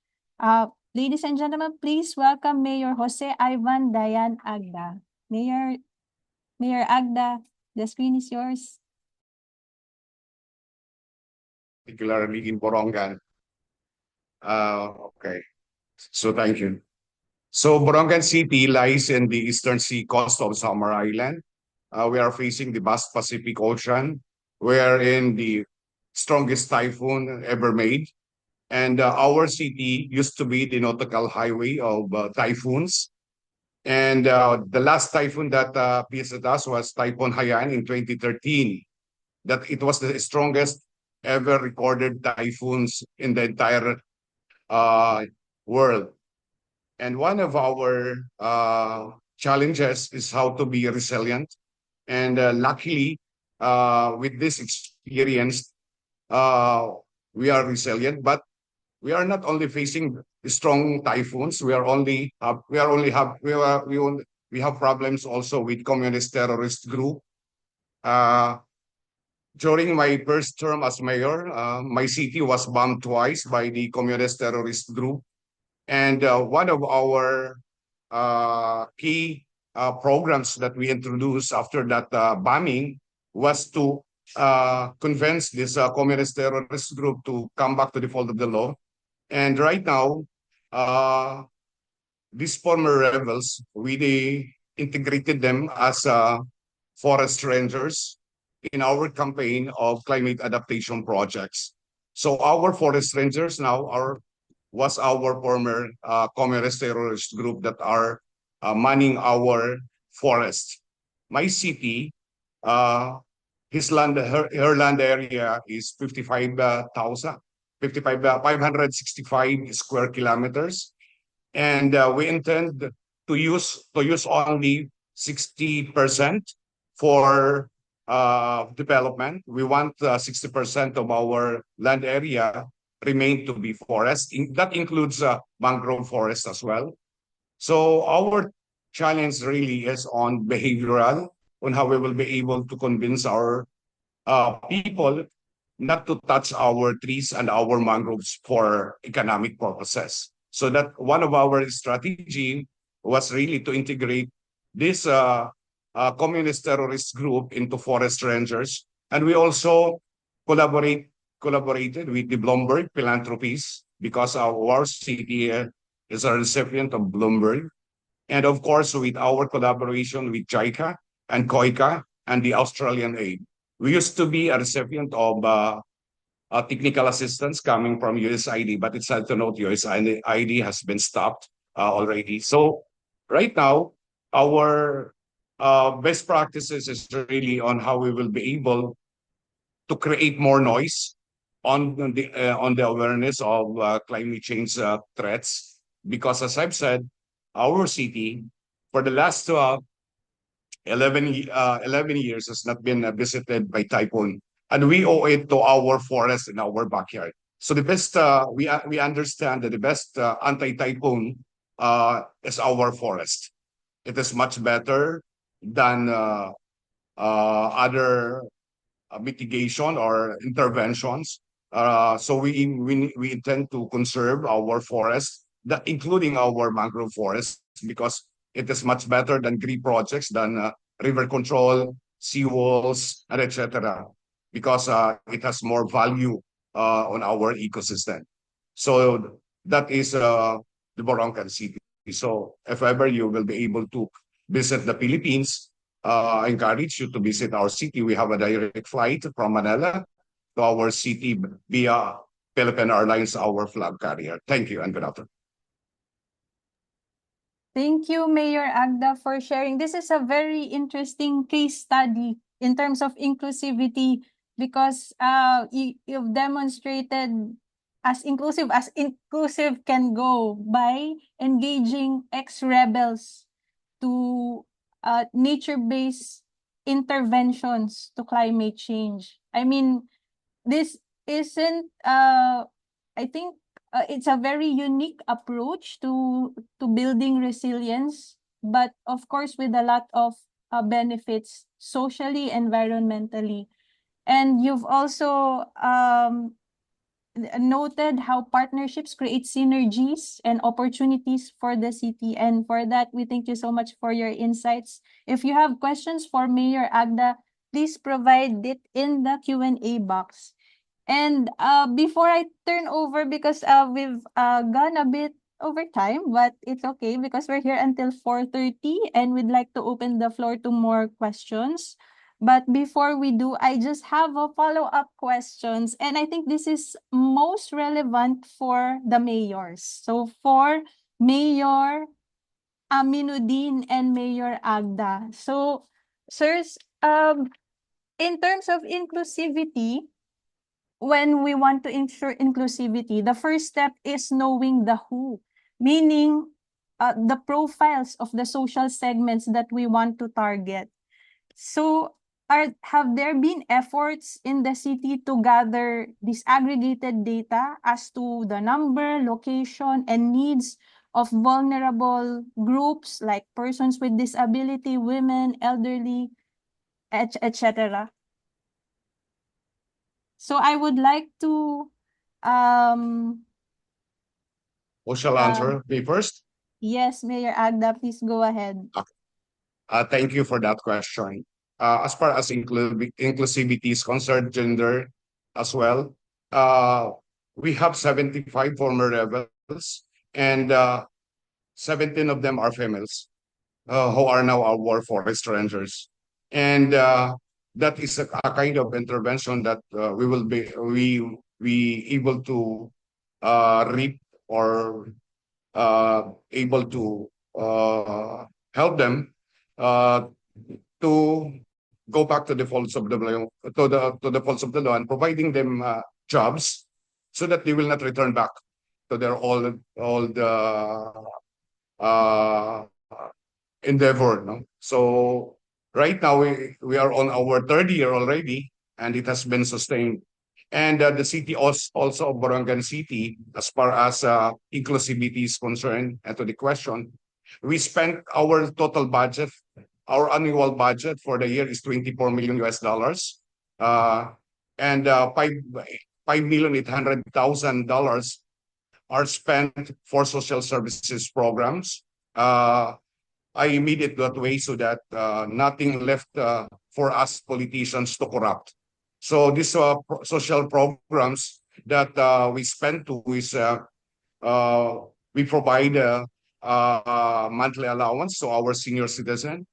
Ladies and gentlemen, please welcome Mayor Jose Ivan Dayan Agda. Mayor Agda, the screen is yours. Particularly in Borongan. Okay, so thank you. So Borongan City lies in the eastern sea coast of Samar Island. We are facing the vast Pacific Ocean, wherein the strongest typhoon ever made. And our city used to be the nautical highway of typhoons. And the last typhoon that visited us was Typhoon Haiyan in 2013. That it was the strongest ever recorded typhoons in the entire world. And one of our challenges is how to be resilient. And luckily, with this experience, we are resilient. But we are not only facing strong typhoons. We have problems also with communist terrorist group. During my first term as mayor, my city was bombed twice by the communist terrorist group. And one of our key programs that we introduced after that bombing was to convince this communist terrorist group to come back to the fold of the law. And right now, these former rebels, we integrated them as forest rangers. in our campaign of climate adaptation projects. So our forest rangers now was our former communist terrorist group that are manning our forest. My city, uh, her land area is 565 square kilometers, and we intend to use only 60% for development. We want 60% of our land area remain to be forest. That includes mangrove forest as well. So our challenge really is on behavioral, on how we will be able to convince our people not to touch our trees and our mangroves for economic purposes. So that one of our strategy was really to integrate this communist terrorist group into forest rangers. And we also collaborated with the Bloomberg Philanthropies because our city is a recipient of Bloomberg. And of course, with our collaboration with JICA and COICA and the Australian aid. We used to be a recipient of technical assistance coming from USID, but it's sad to note USID has been stopped already. So right now, our best practices is really on how we will be able to create more noise on the awareness of climate change threats. Because as I've said, our city for the last 11 years has not been visited by typhoon, and we owe it to our forest in our backyard. So the best we understand that the best anti-typhoon is our forest. It is much better than other mitigation or interventions. So we intend to conserve our forest, including our mangrove forest, because it is much better than green projects, than river control, seawalls, and etc. Because it has more value on our ecosystem. So that is the Borongan City. So if ever you will be able to visit the Philippines, I encourage you to visit our city. We have a direct flight from Manila to our city via Philippine Airlines, our flag carrier. Thank you and good afternoon. Thank you, Mayor Agda, for sharing. This is a very interesting case study in terms of inclusivity because you've demonstrated as inclusive can go by engaging ex-rebels to nature-based interventions to climate change. I mean, this isn't, I think, it's a very unique approach to building resilience, but of course with a lot of benefits socially, environmentally. And you've also noted how partnerships create synergies and opportunities for the city. And for that, we thank you so much for your insights. If you have questions for Mayor Agda, please provide it in the Q&A box. And before I turn over, because we've gone a bit over time, but it's okay because we're here until 4:30 and we'd like to open the floor to more questions. But before we do, I just have a follow-up questions. And I think this is most relevant for the mayors. So for Mayor Aminuddin and Mayor Agda. So, sirs, in terms of inclusivity, when we want to ensure inclusivity, the first step is knowing the who, meaning the profiles of the social segments that we want to target. So, have there been efforts in the city to gather disaggregated data as to the number, location, and needs of vulnerable groups like persons with disability, women, elderly, etc.? So I would like to Who shall answer me first? yes, Mayor Agda, please go ahead. Thank you for that question. As far as inclusivity is concerned, gender as well, we have 75 former rebels, and 17 of them are females who are now our forest rangers. And that is a kind of intervention that we will be able to reap or able to help them uh, to go back to the folds of the folds of the law and providing them jobs so that they will not return back to their old uh, endeavor. No? So right now we are on our third year already, and it has been sustained. And the city also of Borongan City, as far as inclusivity is concerned, and to the question, we spent our total budget, our annual budget for the year is 24 million US dollars, and 5,800,000 are spent for social services programs. I made it that way so that nothing left for us politicians to corrupt. So these social programs that we spend to is we provide monthly allowance to our senior citizen.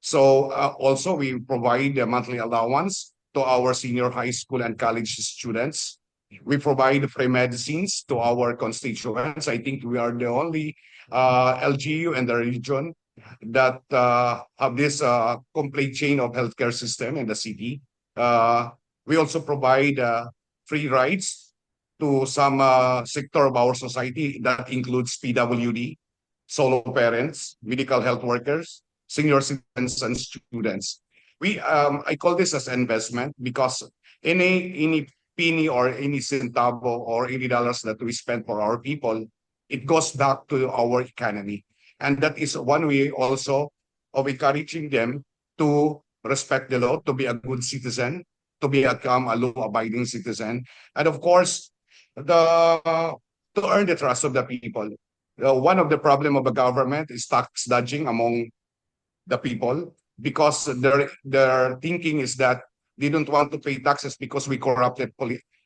So also we provide a monthly allowance to our senior high school and college students. We provide free medicines to our constituents. I think we are the only LGU in the region that have this complete chain of healthcare system in the city. We also provide free rides to some sector of our society that includes PWD, solo parents, medical health workers, senior citizens, and students. I call this as investment because any penny or any centavo or any dollars that we spend for our people, it goes back to our economy. And that is one way also of encouraging them to respect the law, to be a good citizen, to become a law-abiding citizen. And of course, to earn the trust of the people. One of the problem of the government is tax dodging among the people because their thinking is that they don't want to pay taxes because we corrupted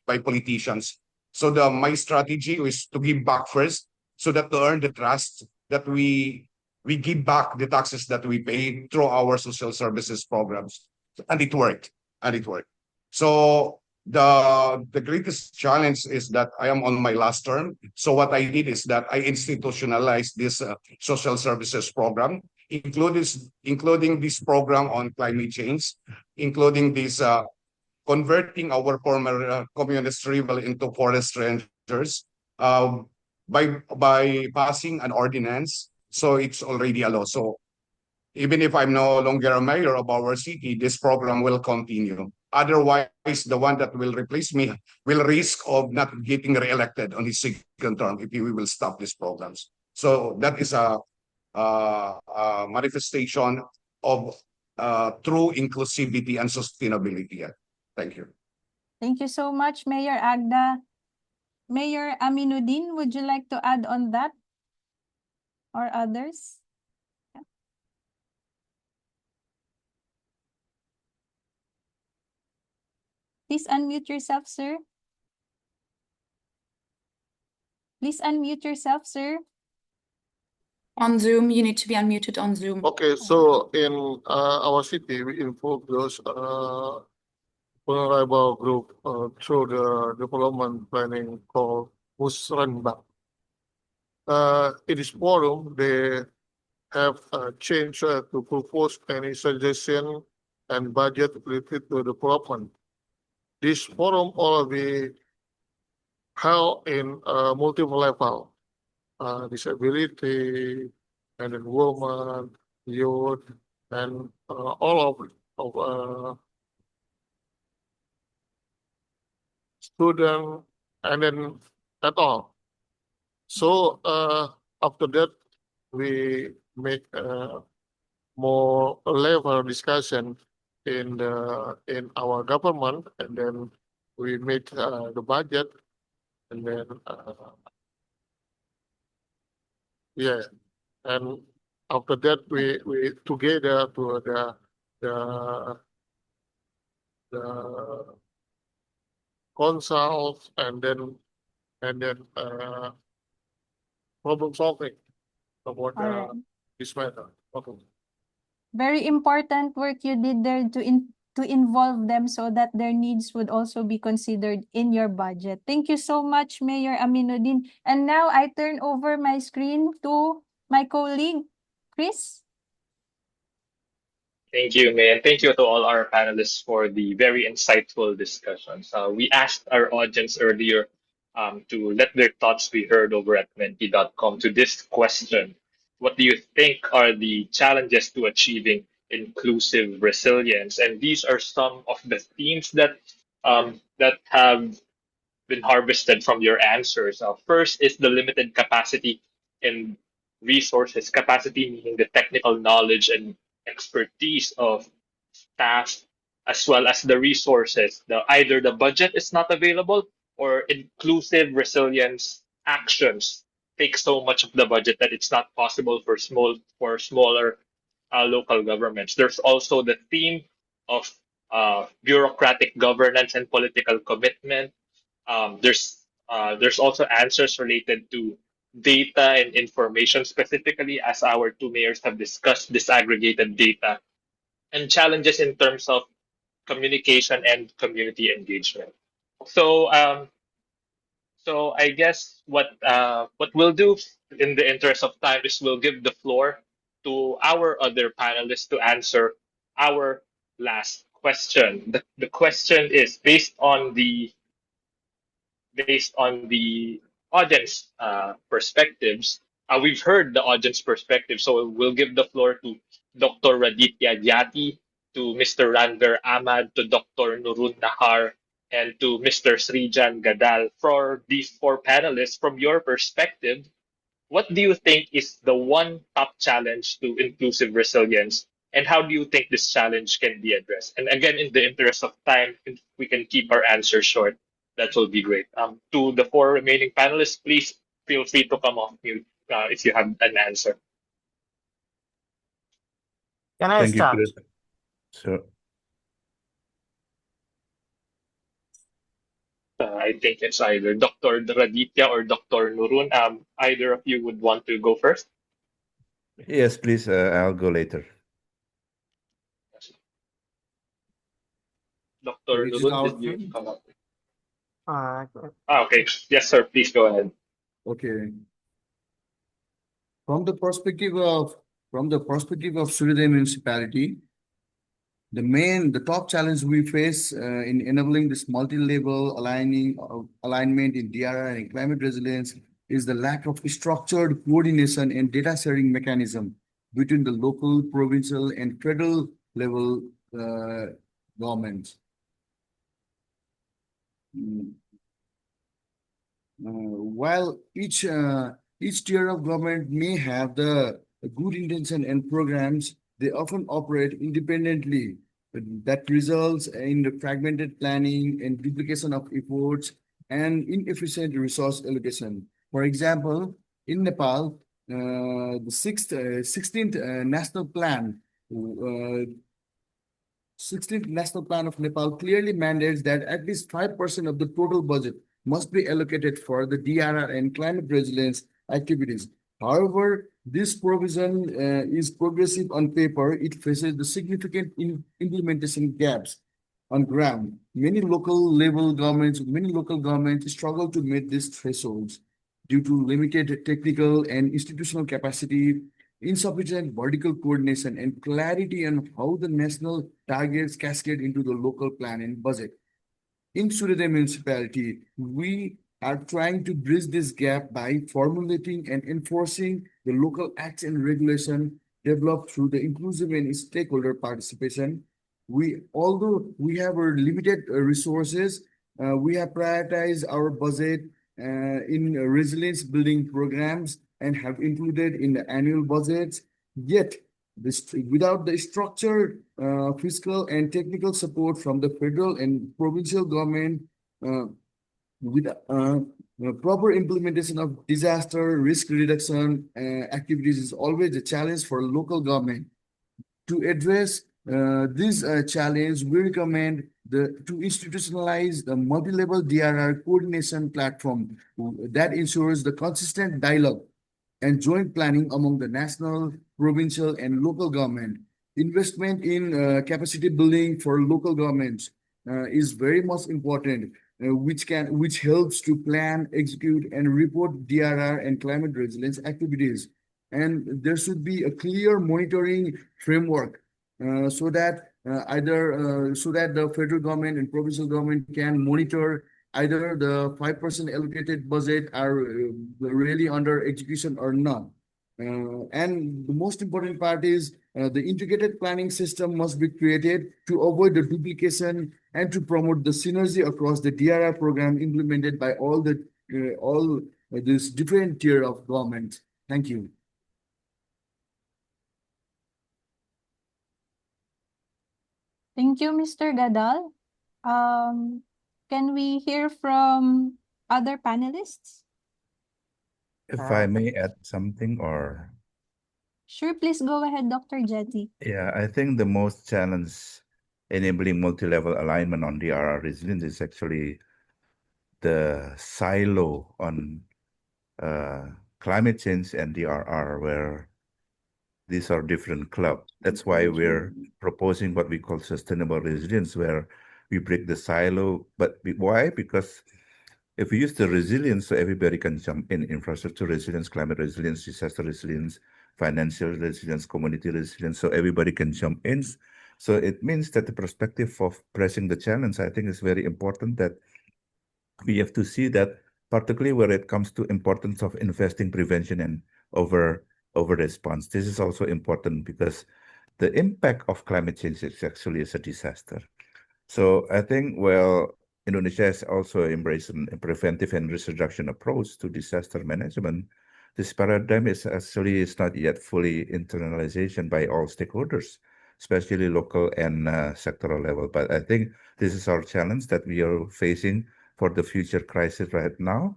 by politicians. So my strategy is to give back first so that to earn the trust that we give back the taxes that we pay through our social services programs. And it worked. And it worked. So the greatest challenge is that I am on my last term. So what I did is that I institutionalized this social services program, including this program on climate change, including this converting our former communist rival into forest rangers by passing an ordinance. So it's already a law. So even if I'm no longer a mayor of our city, this program will continue. Otherwise, the one that will replace me will risk of not getting re-elected on his second term if we will stop these programs. So that is a manifestation of true inclusivity and sustainability. Thank you. Thank you so much, Mayor Agda. Mayor Aminuddin, would you like to add on that or others? Yeah. Please unmute yourself, sir. Please unmute yourself, sir. On Zoom, you need to be unmuted on Zoom. Okay, so in our city, we involve those vulnerable group through the development planning called Musrenbang. In this forum, they have a chance to propose any suggestion and budget related to development. This forum will be held in multiple level, disability, and then women, youth, and all of student, and then at all. So after that, we make more level discussion in our government, and then we make the budget, and then yeah, and after that we together to the consult and then problem solving about this matter. Okay. Very important work you did there to to involve them so that their needs would also be considered in your budget. Thank you so much, Mayor Aminuddin. And now I turn over my screen to my colleague, Chris. Thank you, May, and thank you to all our panelists for the very insightful discussions. We asked our audience earlier to let their thoughts be heard over at menti.com to this question. What do you think are the challenges to achieving inclusive resilience? And these are some of the themes that have been harvested from your answers. First is the limited capacity in resources, capacity meaning the technical knowledge and expertise of staff, as well as the resources. Either the budget is not available or inclusive resilience actions take so much of the budget that it's not possible for smaller local governments. There's also the theme of bureaucratic governance and political commitment. There's also answers related to data and information, specifically as our two mayors have discussed disaggregated data, and challenges in terms of communication and community engagement. So so I guess what we'll do in the interest of time is we'll give the floor to our other panelists to answer our last question. The question is based on the audience perspectives. We've heard the audience perspective, so we'll give the floor to Dr. Raditya Jati, to Mr. Ranver Ahmad, to Dr. Nurun Nahar, and to Mr. Srijan Gadal. For these four panelists, from your perspective, what do you think is the one top challenge to inclusive resilience, and how do you think this challenge can be addressed? And again, in the interest of time, if we can keep our answers short, that will be great. To the four remaining panelists, please feel free to come off mute if you have an answer. Can I Thank you, start? Chris. Sure. I think it's either Dr. Raditya or Dr. Nurun. Either of you would want to go first? Yes, please. I'll go later. Dr. Which is Nurun, our did you turn? come up? Uh, Okay. Yes, sir. Please go ahead. Okay. From the perspective of Surya municipality, the top challenge we face in enabling this multi-level alignment in DRR and climate resilience is the lack of structured coordination and data sharing mechanism between the local, provincial, and federal level governments. While each tier of government may have the good intention and programs, they often operate independently. That results in the fragmented planning and duplication of efforts and inefficient resource allocation. For example, in Nepal, the 16th National Plan 16th National Plan of Nepal clearly mandates that at least 5% of the total budget must be allocated for the DRR and climate resilience activities. However, this provision is progressive on paper. It faces the significant implementation gaps on ground. Many local governments struggle to meet these thresholds due to limited technical and institutional capacity, insufficient vertical coordination, and clarity on how the national targets cascade into the local plan and budget. In Surya municipality, we are trying to bridge this gap by formulating and enforcing the local acts and regulation developed through the inclusive and stakeholder participation. Although we have limited resources, we have prioritized our budget in resilience building programs and have included in the annual budgets. Yet, without the structured fiscal and technical support from the federal and provincial government, with proper implementation of disaster risk reduction activities is always a challenge for local government. To address this challenge, we recommend to institutionalize the multi-level DRR coordination platform that ensures the consistent dialogue and joint planning among the national, provincial, and local government. investment in capacity building for local governments is very much important, which helps to plan, execute, and report DRR and climate resilience activities. And there should be a clear monitoring framework so that the federal government and provincial government can monitor either the 5% allocated budget are really under execution or not. And the most important part is the integrated planning system must be created to avoid the duplication and to promote the synergy across the DRR program implemented by all this different tier of government. Thank you. Thank you, Mr. Gadal. Can we hear from other panelists? If I may add something, or Sure, please go ahead, Dr. Jetty. yeah, I think the most challenge enabling multi-level alignment on DRR resilience is actually the silo on climate change and DRR, where these are different clubs. That's why we're proposing what we call sustainable resilience, where we break the silo. But why? Because if we use the resilience, so everybody can jump in: infrastructure resilience, climate resilience, disaster resilience, financial resilience, community resilience, so everybody can jump in. So it means that the perspective of pressing the challenge, I think, is very important, that we have to see that, particularly where it comes to importance of investing prevention and over response. This is also important because the impact of climate change is actually a disaster. So I think, well, Indonesia has also embraced a preventive and risk reduction approach to disaster management. This paradigm is not yet fully internalization by all stakeholders, especially local and sectoral level. But I think this is our challenge that we are facing for the future crisis right now.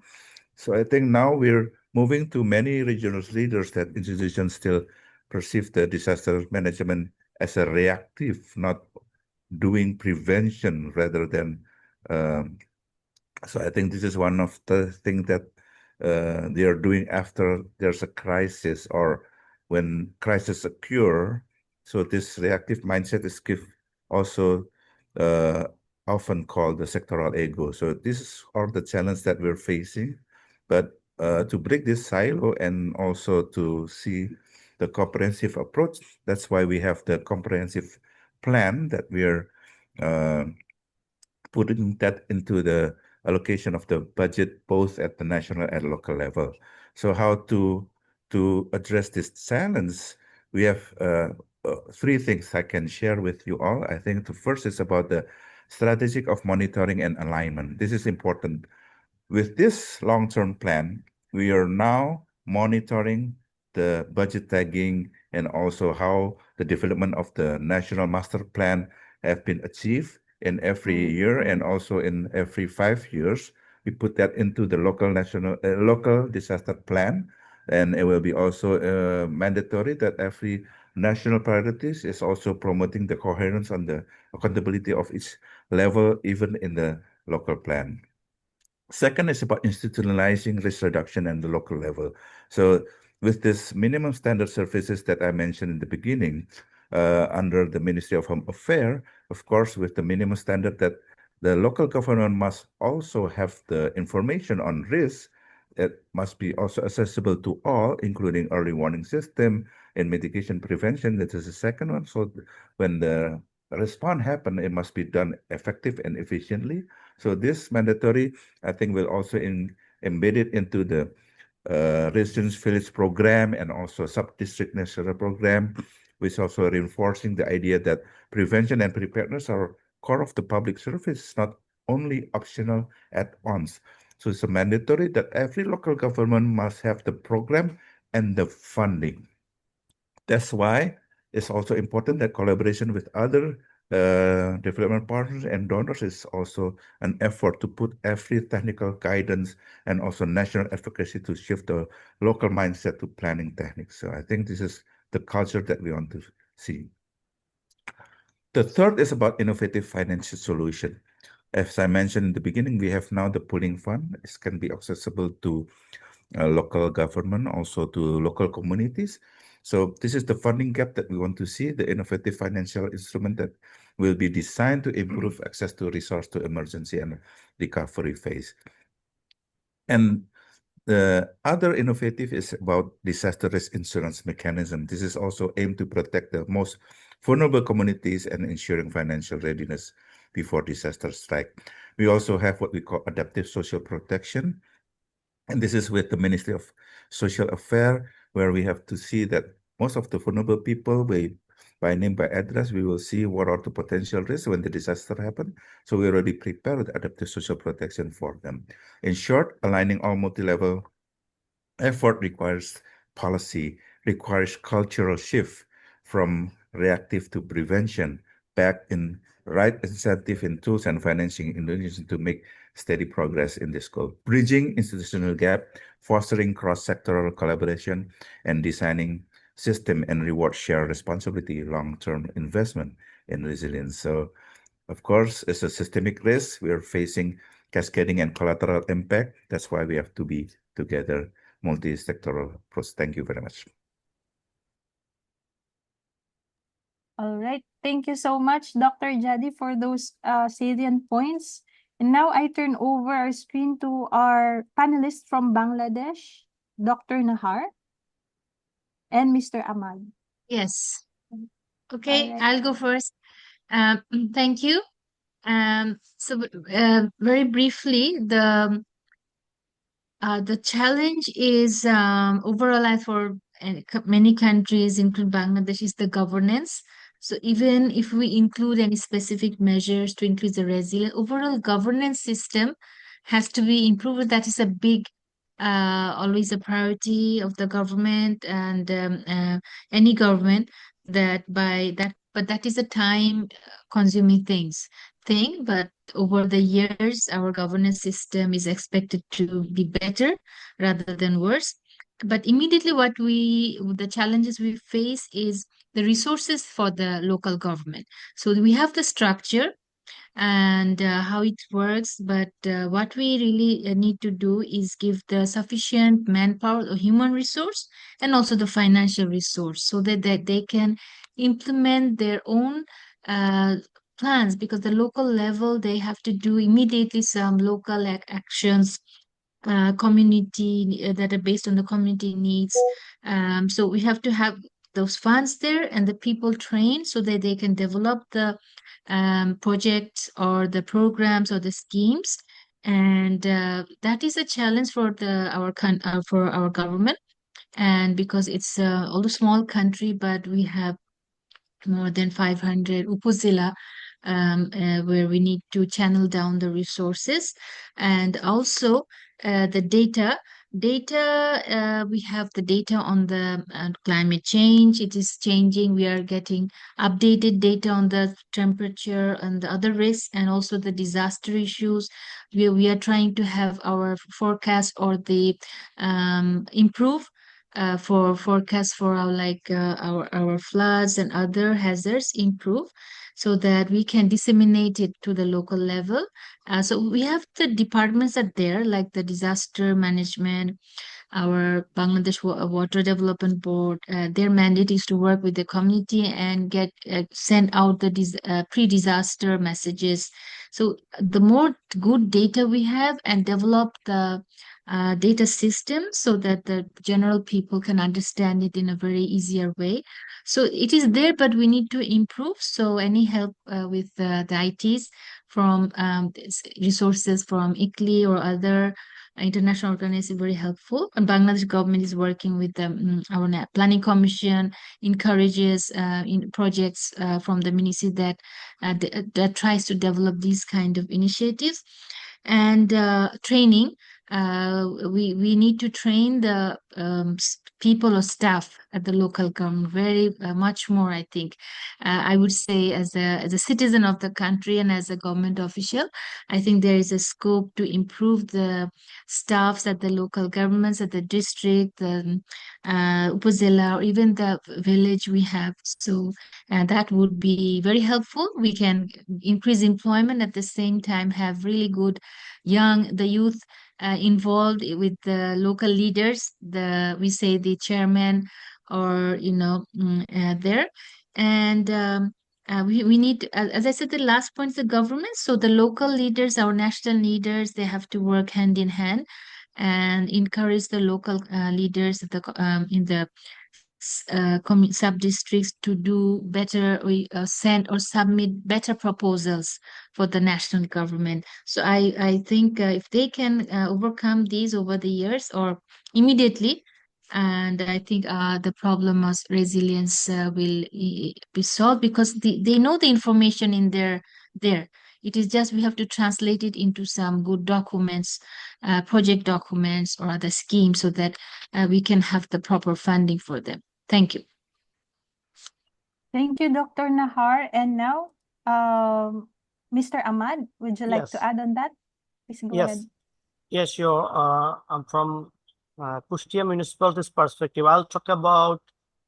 So I think now we're moving to many regional leaders that institutions still perceive the disaster management as a reactive, not doing prevention rather than. So I think this is one of the things that they are doing after there's a crisis or when crises occur. So this reactive mindset is also often called the sectoral ego. So this are the challenge that we're facing. But to break this silo and also to see the comprehensive approach, that's why we have the comprehensive plan that we're putting that into the allocation of the budget, both at the national and local level. So how to address this challenge, we have three things I can share with you all. I think the first is about the strategic of monitoring and alignment. This is important. With this long-term plan, we are now monitoring the budget tagging and also how the development of the national master plan have been achieved in every year and also in every 5 years. We put that into the local disaster plan, and it will be also mandatory that every national priorities is also promoting the coherence and the accountability of each level, even in the local plan. Second is about institutionalizing risk reduction at the local level. So with this minimum standard services that I mentioned in the beginning, under the Ministry of Home Affairs, of course, with the minimum standard that the local government must also have the information on risk that must be also accessible to all, including early warning system and mitigation prevention. That is the second one. So when the response happen, it must be done effective and efficiently. So this mandatory, I think, will also embed it into the residence village program and also sub-district national program, which also reinforcing the idea that prevention and preparedness are core of the public service, not only optional add-ons. So it's a mandatory that every local government must have the program and the funding. That's why it's also important that collaboration with other development partners and donors is also an effort to put every technical guidance and also national advocacy to shift the local mindset to planning techniques. So I think this is the culture that we want to see. The third is about innovative financial solution. As I mentioned in the beginning, we have now the pooling fund. This can be accessible to local government, also to local communities. So this is the funding gap that we want to see, the innovative financial instrument that will be designed to improve access to resource to emergency and recovery phase. And the other innovative is about disaster risk insurance mechanism. This is also aimed to protect the most vulnerable communities and ensuring financial readiness before disaster strike. We also have what we call adaptive social protection. And this is with the Ministry of Social Affairs, where we have to see that most of the vulnerable people, by name, by address, we will see what are the potential risks when the disaster happen. So we already prepared adaptive social protection for them. In short, aligning all multi-level effort requires policy, requires cultural shift from reactive to prevention, back in right incentive in tools and financing in Indonesia to make steady progress in this goal. Bridging institutional gap, fostering cross-sectoral collaboration, and designing system and reward share responsibility, long-term investment in resilience. So, of course, it's a systemic risk. We are facing cascading and collateral impact. That's why we have to be together, multi-sectoral approach. Thank you very much. All right. Thank you so much, Dr. Jadi, for those salient points. And now I turn over our screen to our panelists from Bangladesh, Dr. Nahar and Mr. Ahmad. Yes. Okay, All right. I'll go first. Thank you. So very briefly, the challenge is overall for many countries, including Bangladesh, is the governance. So even if we include any specific measures to increase the resilience, overall governance system has to be improved. That is a big, always a priority of the government and any government but that is a time consuming thing. But over the years, our governance system is expected to be better rather than worse. But immediately the challenges we face is the resources for the local government. So we have the structure and how it works, but what we really need to do is give the sufficient manpower or human resource and also the financial resource so that they can implement their own plans, because the local level, they have to do immediately some local actions, community that are based on the community needs. So we have to have those funds there and the people trained so that they can develop the projects or the programs or the schemes. And that is a challenge for our government. And because it's although small country, but we have more than 500 upazila where we need to channel down the resources. And also the data, we have the data on the climate change. It is changing. We are getting updated data on the temperature and the other risks, and also the disaster issues. We are trying to have our forecast or the improve for forecast for our floods and other hazards improve, so that we can disseminate it to the local level. So we have the departments are there, like the disaster management, our Bangladesh Water Development Board. Their mandate is to work with the community and get send out the pre-disaster messages. So the more good data we have and develop the data system so that the general people can understand it in a very easier way. So it is there, but we need to improve. So any help with the ITs from resources from ICLI or other international organization is very helpful. And Bangladesh government is working with our planning commission, encourages in projects from the ministry that tries to develop these kind of initiatives. And training, we need to train the people or staff at the local government very much more, I think. I would say as a citizen of the country and as a government official, I think there is a scope to improve the staffs at the local governments, at the district, the upazila, or even the village we have. So that would be very helpful. We can increase employment, at the same time have really good the youth involved with the local leaders, we say the chairman or there. And we need, as I said, the last point is the government. So the local leaders, our national leaders, they have to work hand in hand and encourage the local leaders in the sub-districts to do better, or send or submit better proposals for the national government. So I think if they can overcome these over the years or immediately, and I think the problem of resilience will be solved, because they know the information in there. It is just we have to translate it into some good documents, project documents or other schemes, so that we can have the proper funding for them. Thank you. Thank you, Dr. Nahar. And now, Mr. Ahmad, would you like to Yes. add on that? Please go ahead. Yes, sure. I'm from Kushtia municipality's perspective. I'll talk about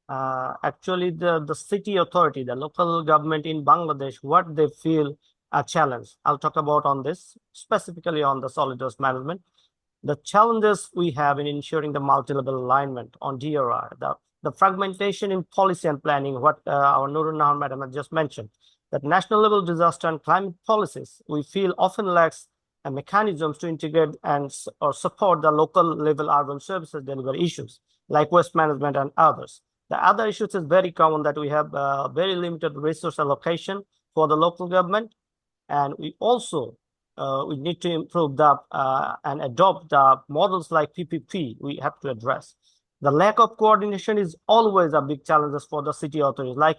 actually the city authority, the local government in Bangladesh, what they feel a challenge. I'll talk about on this, specifically on the solid waste management. The challenges we have in ensuring the multi-level alignment on DRR, the fragmentation in policy and planning, what our Nurul Nahar madam had just mentioned, that national level disaster and climate policies, we feel often lacks mechanisms to integrate or support the local level urban services delivery issues like waste management and others. The other issues is very common, that we have very limited resource allocation for the local government, and we also we need to improve and adopt the models like PPP. We have to address the lack of coordination is always a big challenge for the city authorities, like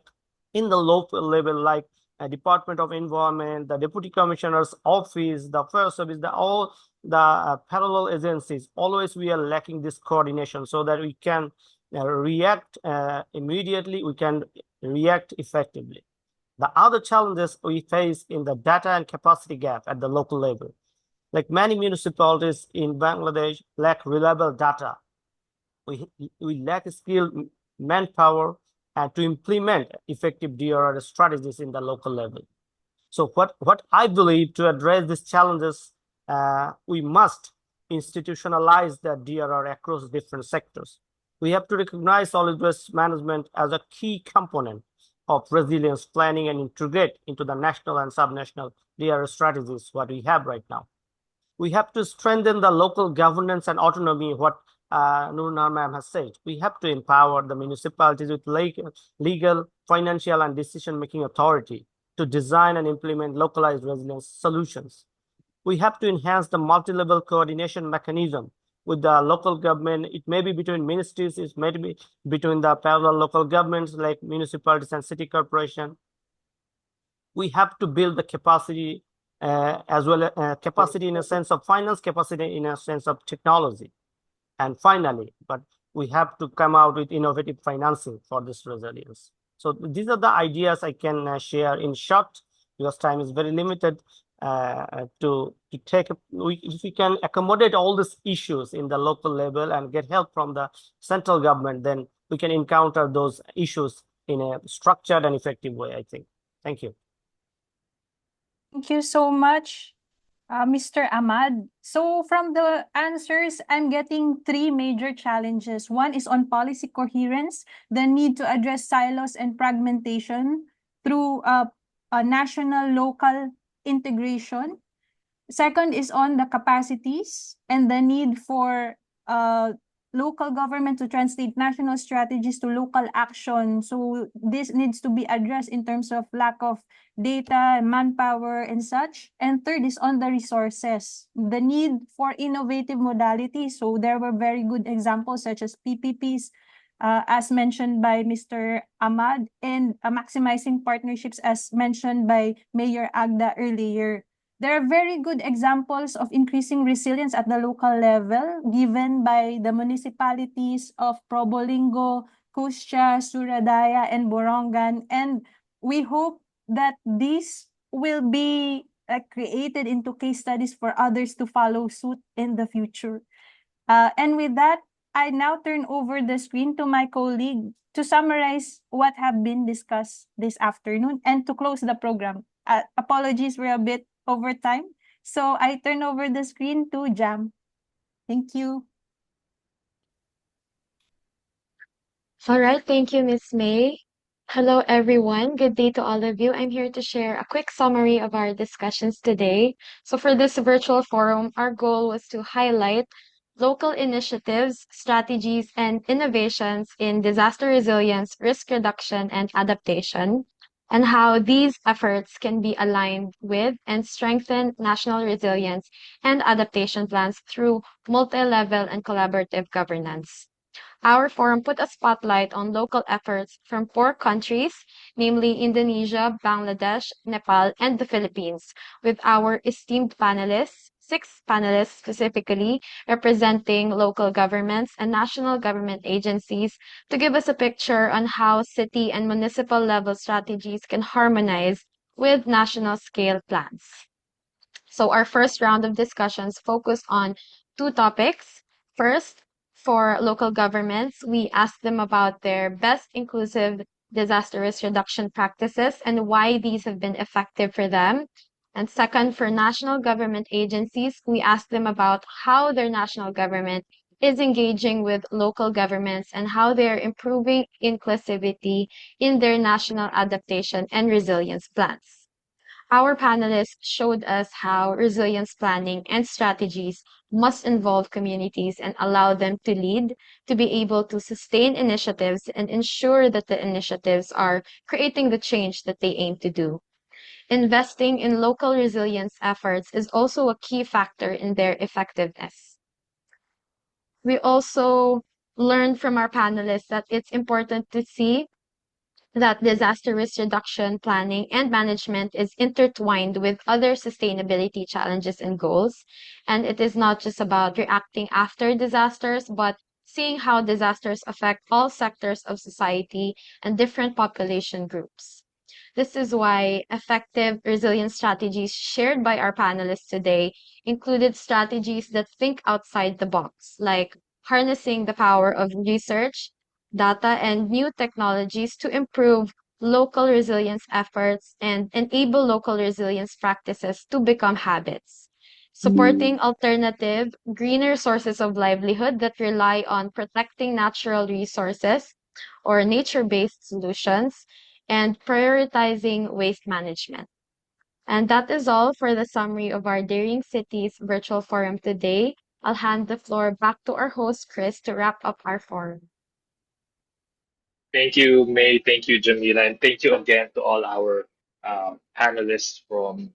in the local level, like Department of Environment, the Deputy Commissioner's Office, the Fire Service, all the parallel agencies. Always we are lacking this coordination, so that we can react immediately, we can react effectively. The other challenges we face in the data and capacity gap at the local level. Like many municipalities in Bangladesh lack reliable data. We lack skilled manpower and to implement effective DRR strategies in the local level. So what I believe, to address these challenges, we must institutionalize the DRR across different sectors. We have to recognize solid waste management as a key component of resilience planning and integrate into the national and subnational DRR strategies what we have right now. We have to strengthen the local governance and autonomy, what Nurul Nahar ma'am has said. We have to empower the municipalities with legal, financial, and decision-making authority to design and implement localized resilience solutions. We have to enhance the multi-level coordination mechanism with the local government. It may be between ministries, it may be between the parallel local governments like municipalities and city corporation. We have to build the capacity as well, capacity in a sense of finance, capacity in a sense of technology. And finally, but we have to come out with innovative financing for this resilience. So these are the ideas I can share in short, because time is very limited. To take, if we can accommodate all these issues in the local level and get help from the central government, then we can encounter those issues in a structured and effective way, I think. Thank you. Thank you so much, Mr. Ahmad. So from the answers, I'm getting three major challenges. One is on policy coherence, the need to address silos and fragmentation through a national local integration. Second is on the capacities and the need for local government to translate national strategies to local action. So this needs to be addressed in terms of lack of data, manpower, and such. And third is on the resources, the need for innovative modalities. So there were very good examples such as PPPs, as mentioned by Mr. Ahmad, and maximizing partnerships as mentioned by Mayor Agda earlier. There are very good examples of increasing resilience at the local level given by the municipalities of Probolinggo, Kusya, Suradaya, and Borongan. And we hope that these will be created into case studies for others to follow suit in the future. And with that, I now turn over the screen to my colleague to summarize what have been discussed this afternoon and to close the program. Apologies, we're a bit over time. So I turn over the screen to Jam. Thank you. All right, thank you, Miss May. Hello, everyone. Good day to all of you. I'm here to share a quick summary of our discussions today. So for this virtual forum, our goal was to highlight local initiatives, strategies, and innovations in disaster resilience, risk reduction, and adaptation, and how these efforts can be aligned with and strengthen national resilience and adaptation plans through multi-level and collaborative governance. Our forum put a spotlight on local efforts from four countries, namely Indonesia, Bangladesh, Nepal, and the Philippines, with our esteemed panelists, six panelists specifically, representing local governments and national government agencies, to give us a picture on how city and municipal level strategies can harmonize with national scale plans. So our first round of discussions focused on two topics. First, for local governments, we asked them about their best inclusive disaster risk reduction practices and why these have been effective for them. And second, for national government agencies, we asked them about how their national government is engaging with local governments and how they're improving inclusivity in their national adaptation and resilience plans. Our panelists showed us how resilience planning and strategies must involve communities and allow them to lead, to be able to sustain initiatives and ensure that the initiatives are creating the change that they aim to do. Investing in local resilience efforts is also a key factor in their effectiveness. We also learned from our panelists that it's important to see that disaster risk reduction planning and management is intertwined with other sustainability challenges and goals. And it is not just about reacting after disasters, but seeing how disasters affect all sectors of society and different population groups. This is why effective resilience strategies shared by our panelists today included strategies that think outside the box, like harnessing the power of research, data, and new technologies to improve local resilience efforts and enable local resilience practices to become habits. Supporting alternative, greener sources of livelihood that rely on protecting natural resources or nature-based solutions, and prioritizing waste management. And that is all for the summary of our Daring Cities virtual forum today. I'll hand the floor back to our host, Chris, to wrap up our forum. Thank you, May. Thank you, Jamila. And thank you again to all our panelists from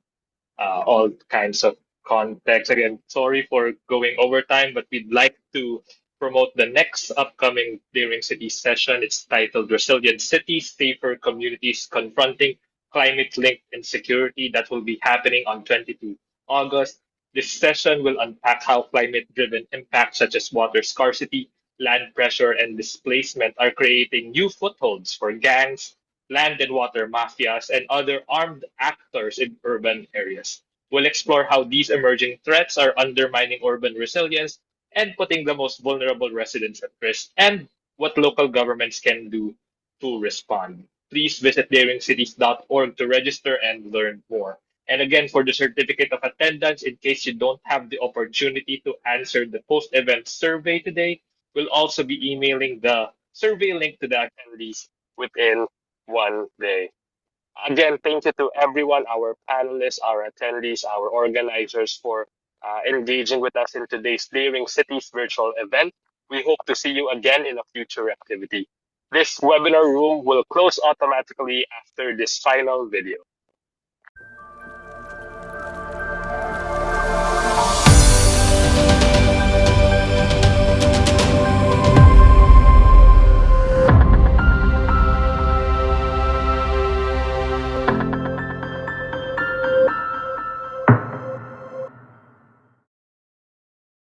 all kinds of contexts. Again, sorry for going over time, but we'd like to promote the next upcoming Daring Cities session. It's titled Resilient Cities, Safer Communities Confronting Climate-Linked Insecurity. That will be happening on 22 August. This session will unpack how climate-driven impacts such as water scarcity, land pressure, and displacement are creating new footholds for gangs, land and water mafias, and other armed actors in urban areas. We'll explore how these emerging threats are undermining urban resilience and putting the most vulnerable residents at risk, and what local governments can do to respond. Please visit daringcities.org to register and learn more. And again, for the certificate of attendance, in case you don't have the opportunity to answer the post event survey today, we'll also be emailing the survey link to the attendees within one day. Again, thank you to everyone, our panelists, our attendees, our organizers for engaging with us in today's Daring Cities virtual event. We hope to see you again in a future activity. This webinar room will close automatically after this final video.